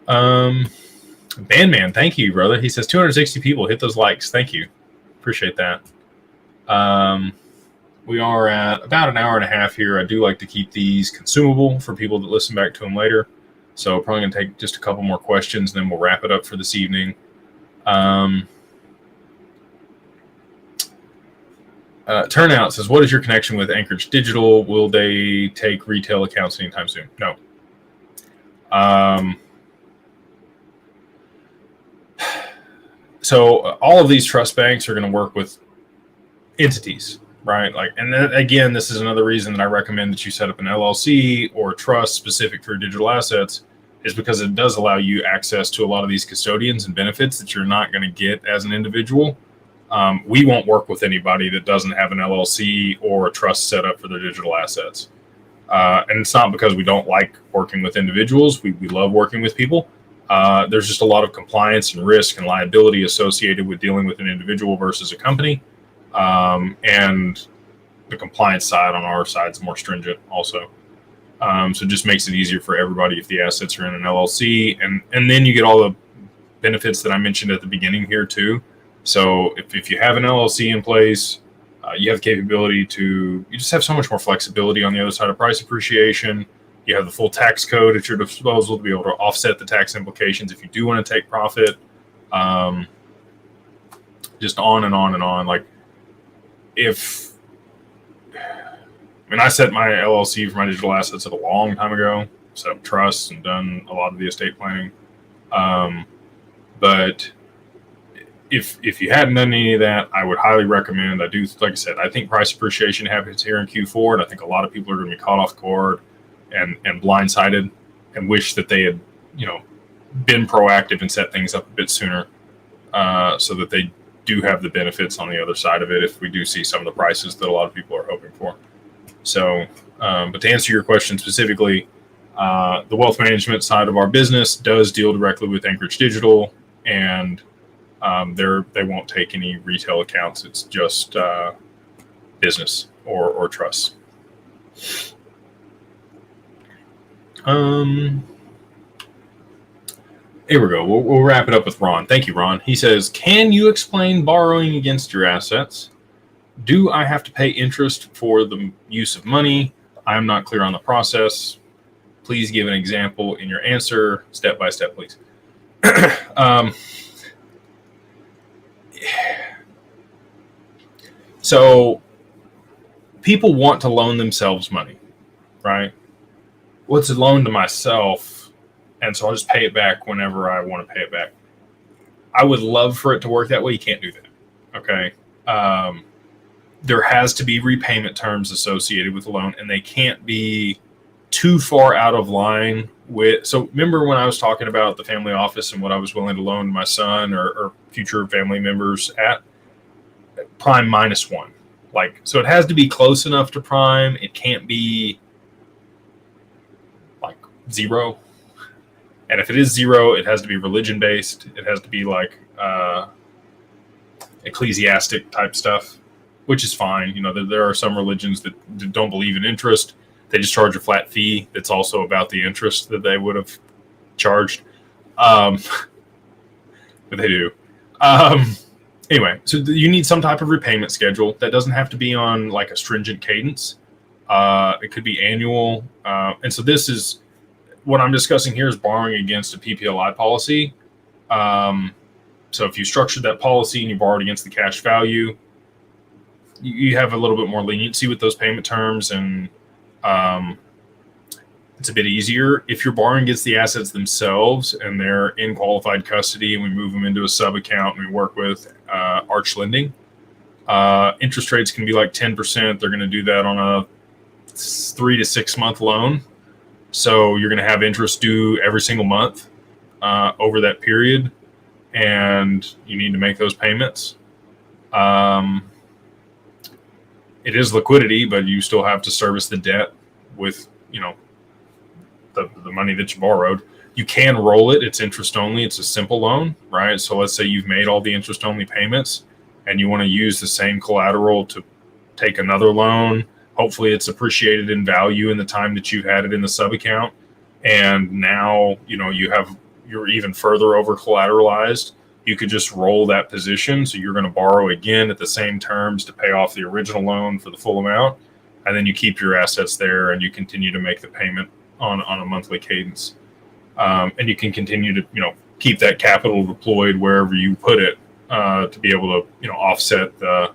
Bandman, thank you, brother. He says 260 people. Hit those likes. Thank you. Appreciate that. We are at about an hour and a half here. I do like to keep these consumable for people that listen back to them later. So probably going to take just a couple more questions, and then we'll wrap it up for this evening. Turnout says, what is your connection with Anchorage Digital? Will they take retail accounts anytime soon? No. So all of these trust banks are going to work with entities, right? Like, and then again, this is another reason that I recommend that you set up an LLC or a trust specific for digital assets, is because it does allow you access to a lot of these custodians and benefits that you're not going to get as an individual. We won't work with anybody that doesn't have an LLC or a trust set up for their digital assets. And it's not because we don't like working with individuals. We love working with people. There's just a lot of compliance and risk and liability associated with dealing with an individual versus a company. And the compliance side on our side is more stringent also. So it just makes it easier for everybody if the assets are in an LLC. And then you get all the benefits that I mentioned at the beginning here too. So if you have an LLC in place, you have the capability you just have so much more flexibility on the other side of price appreciation. You have the full tax code at your disposal to be able to offset the tax implications if you do want to take profit. Just on and on and on. Like I set my LLC for my digital assets a long time ago, set up trusts and done a lot of the estate planning. But if you hadn't done any of that, I would highly recommend. I do, like I said, I think price appreciation happens here in Q4, and I think a lot of people are going to be caught off guard and blindsided and wish that they had, been proactive and set things up a bit sooner, so that they do have the benefits on the other side of it if we do see some of the prices that a lot of people are hoping for. So, but to answer your question specifically, the wealth management side of our business does deal directly with Anchorage Digital, and they won't take any retail accounts. It's just business or trusts. Here we go. We'll wrap it up with Ron. Thank you, Ron. He says, can you explain borrowing against your assets? Do I have to pay interest for the use of money? I am not clear on the process. Please give an example in your answer, step by step, please. So people want to loan themselves money, right? What's a loan to myself? And so I'll just pay it back whenever I want to pay it back. I would love for it to work that way. You can't do that. Okay. There has to be repayment terms associated with the loan, and they can't be too far out of line with. So remember when I was talking about the family office and what I was willing to loan my son or future family members at prime -1. Like, so it has to be close enough to prime. It can't be like 0. And if it is 0, it has to be religion based. It has to be like ecclesiastic type stuff, which is fine. There are some religions that don't believe in interest. They just charge a flat fee that's also about the interest that they would have charged. But they do. Anyway, so you need some type of repayment schedule. That doesn't have to be on like a stringent cadence. It could be annual. And so this is what I'm discussing here is borrowing against a PPLI policy. So if you structured that policy and you borrowed against the cash value, you have a little bit more leniency with those payment terms, and it's a bit easier. If you're borrowing against the assets themselves and they're in qualified custody and we move them into a sub account and we work with Arch Lending, interest rates can be like 10%. They're going to do that on a 3 to 6 month loan. So you're going to have interest due every single month over that period, and you need to make those payments. It is liquidity, but you still have to service the debt with, the money that you borrowed. You can roll it. It's interest only. It's a simple loan, right? So let's say you've made all the interest only payments and you want to use the same collateral to take another loan. Hopefully it's appreciated in value in the time that you've had it in the sub account. And now, you're even further over collateralized. You could just roll that position. So you're going to borrow again at the same terms to pay off the original loan for the full amount. And then you keep your assets there and you continue to make the payment on a monthly cadence. And you can continue to, keep that capital deployed wherever you put it to be able to, offset the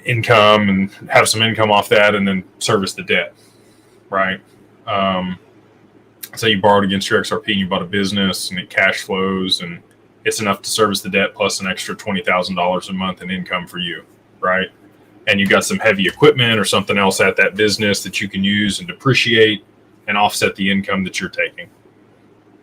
income and have some income off that and then service the debt, right? Say you borrowed against your XRP and you bought a business and it cash flows and it's enough to service the debt plus an extra $20,000 a month in income for you, right? And you got some heavy equipment or something else at that business that you can use and depreciate and offset the income that you're taking.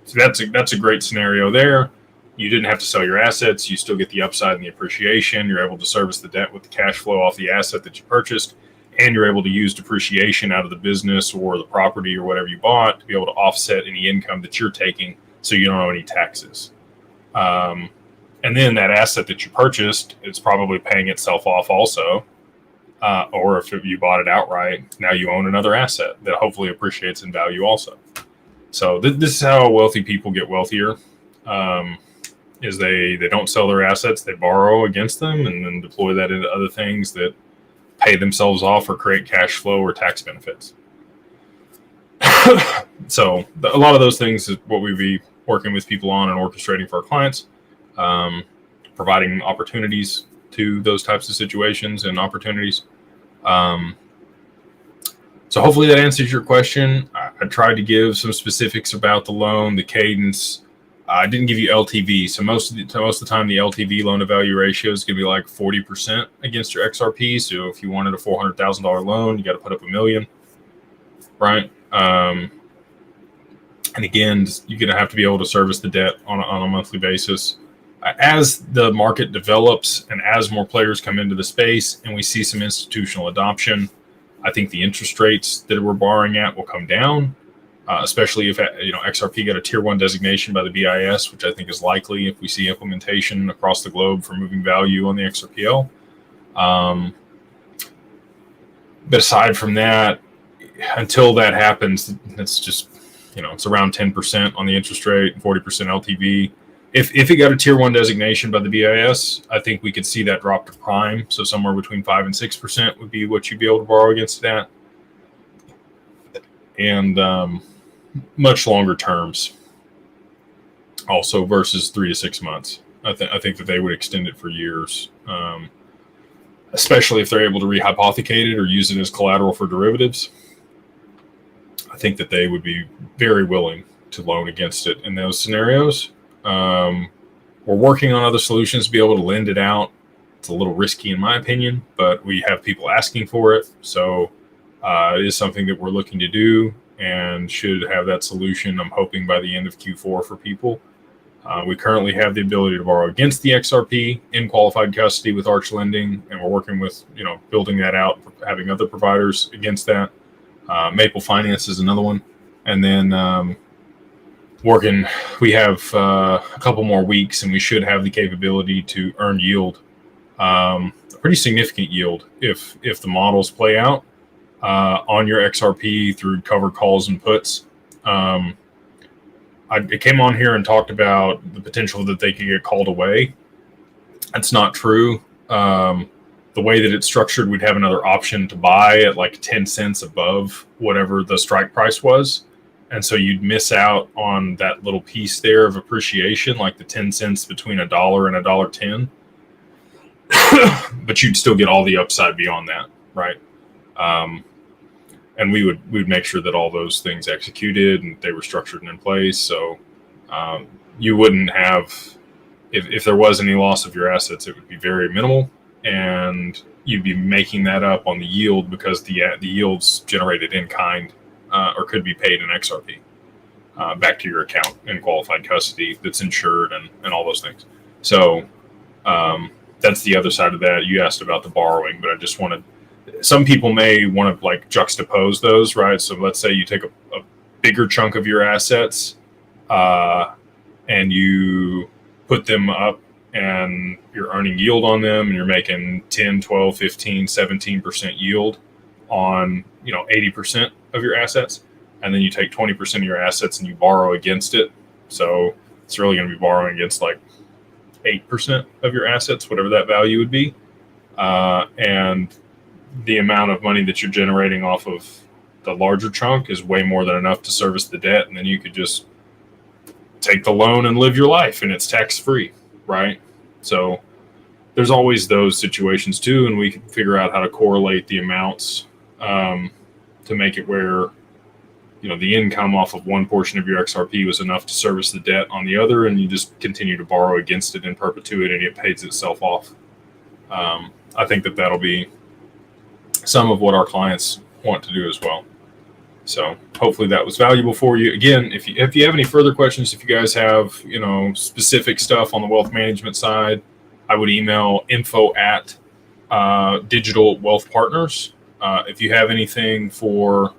So that's a great scenario there. You didn't have to sell your assets. You still get the upside and the appreciation. You're able to service the debt with the cash flow off the asset that you purchased, and you're able to use depreciation out of the business or the property or whatever you bought to be able to offset any income that you're taking so you don't owe any taxes. And then that asset that you purchased, it's probably paying itself off also. Or if you bought it outright, now you own another asset that hopefully appreciates in value also. So this is how wealthy people get wealthier, is they don't sell their assets, they borrow against them and then deploy that into other things that pay themselves off or create cash flow or tax benefits. So a lot of those things is what we'd be working with people on and orchestrating for our clients, providing opportunities to those types of situations and opportunities. So hopefully that answers your question. I tried to give some specifics about the loan, the cadence. I didn't give you LTV. So most of the time, the LTV loan to value ratio is going to be like 40% against your XRP. So if you wanted a $400,000 loan, you got to put up $1 million, right? And again, you're going to have to be able to service the debt on a monthly basis. As the market develops and as more players come into the space and we see some institutional adoption, I think the interest rates that we're borrowing at will come down, especially if XRP got a tier 1 designation by the BIS, which I think is likely if we see implementation across the globe for moving value on the XRPL. But aside from that, until that happens, it's just, it's around 10% on the interest rate and 40% LTV. If it got a tier 1 designation by the BIS, I think we could see that drop to prime. So somewhere between 5 and 6% would be what you'd be able to borrow against that. And much longer terms also versus 3 to 6 months. I think that they would extend it for years, especially if they're able to rehypothecate it or use it as collateral for derivatives. I think that they would be very willing to loan against it in those scenarios. We're working on other solutions to be able to lend it out. It's a little risky in my opinion, but we have people asking for it. So it is something that we're looking to do and should have that solution, I'm hoping, by the end of Q4 for people. We currently have the ability to borrow against the XRP in qualified custody with Arch Lending, and we're working with, building that out, having other providers against that. Maple Finance is another one. And then we have a couple more weeks and we should have the capability to earn yield, a pretty significant yield if the models play out on your XRP through covered calls and puts. I came on here and talked about the potential that they could get called away. That's not true. The way that it's structured, we'd have another option to buy at like 10 cents above whatever the strike price was. And so you'd miss out on that little piece there of appreciation, like the 10 cents between $1 and $1.10. but you'd still get all the upside beyond that, right? And we would make sure that all those things executed and they were structured and in place. So you wouldn't have, if there was any loss of your assets, it would be very minimal, and you'd be making that up on the yield because the yield's generated in kind or could be paid in XRP back to your account in qualified custody that's insured and all those things. So that's the other side of that. You asked about the borrowing, but I just wanted, some people may want to like juxtapose those, right? So let's say you take a bigger chunk of your assets and you put them up and you're earning yield on them and you're making 10, 12, 15, 17% yield on, 80% of your assets. And then you take 20% of your assets and you borrow against it. So it's really going to be borrowing against like 8% of your assets, whatever that value would be. And the amount of money that you're generating off of the larger chunk is way more than enough to service the debt. And then you could just take the loan and live your life, and it's tax free, right? So there's always those situations too. And we can figure out how to correlate the amounts to make it where, the income off of one portion of your XRP was enough to service the debt on the other, and you just continue to borrow against it in perpetuity and it pays itself off. I think that'll be some of what our clients want to do as well. So hopefully that was valuable for you. Again, if you have any further questions, if you guys have, specific stuff on the wealth management side, I would email info@Digital Wealth Partners. If you have anything for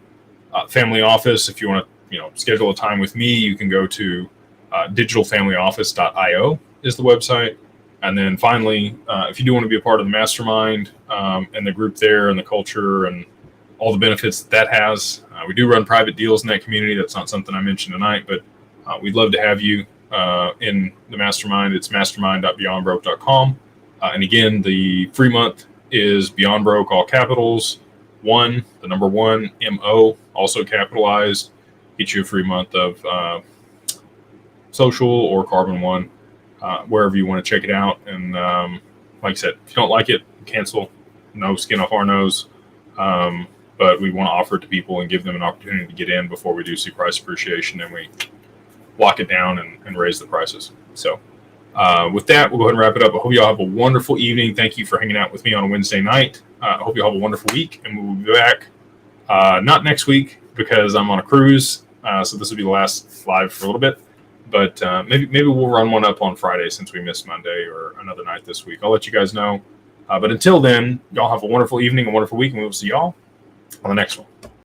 family office, if you want to, schedule a time with me, you can go to digitalfamilyoffice.io is the website. And then finally, if you do want to be a part of the Mastermind and the group there and the culture and all the benefits that has, we do run private deals in that community. That's not something I mentioned tonight, but we'd love to have you in the Mastermind. It's mastermind.beyondbroke.com. And again, the free month is Beyond Broke, all capitals, 1, the number 1, MO, also capitalized. Get you a free month of Social or Carbon One, wherever you want to check it out. And like I said, if you don't like it, cancel. No skin off our nose. But we want to offer it to people and give them an opportunity to get in before we do see price appreciation and we lock it down and raise the prices. So with that, we'll go ahead and wrap it up. I hope you all have a wonderful evening. Thank you for hanging out with me on a Wednesday night. I hope you all have a wonderful week, and we will be back not next week because I'm on a cruise. So this will be the last live for a little bit. But maybe we'll run one up on Friday since we missed Monday, or another night this week. I'll let you guys know. But until then, y'all have a wonderful evening, a wonderful week, and we'll see y'all on the next one.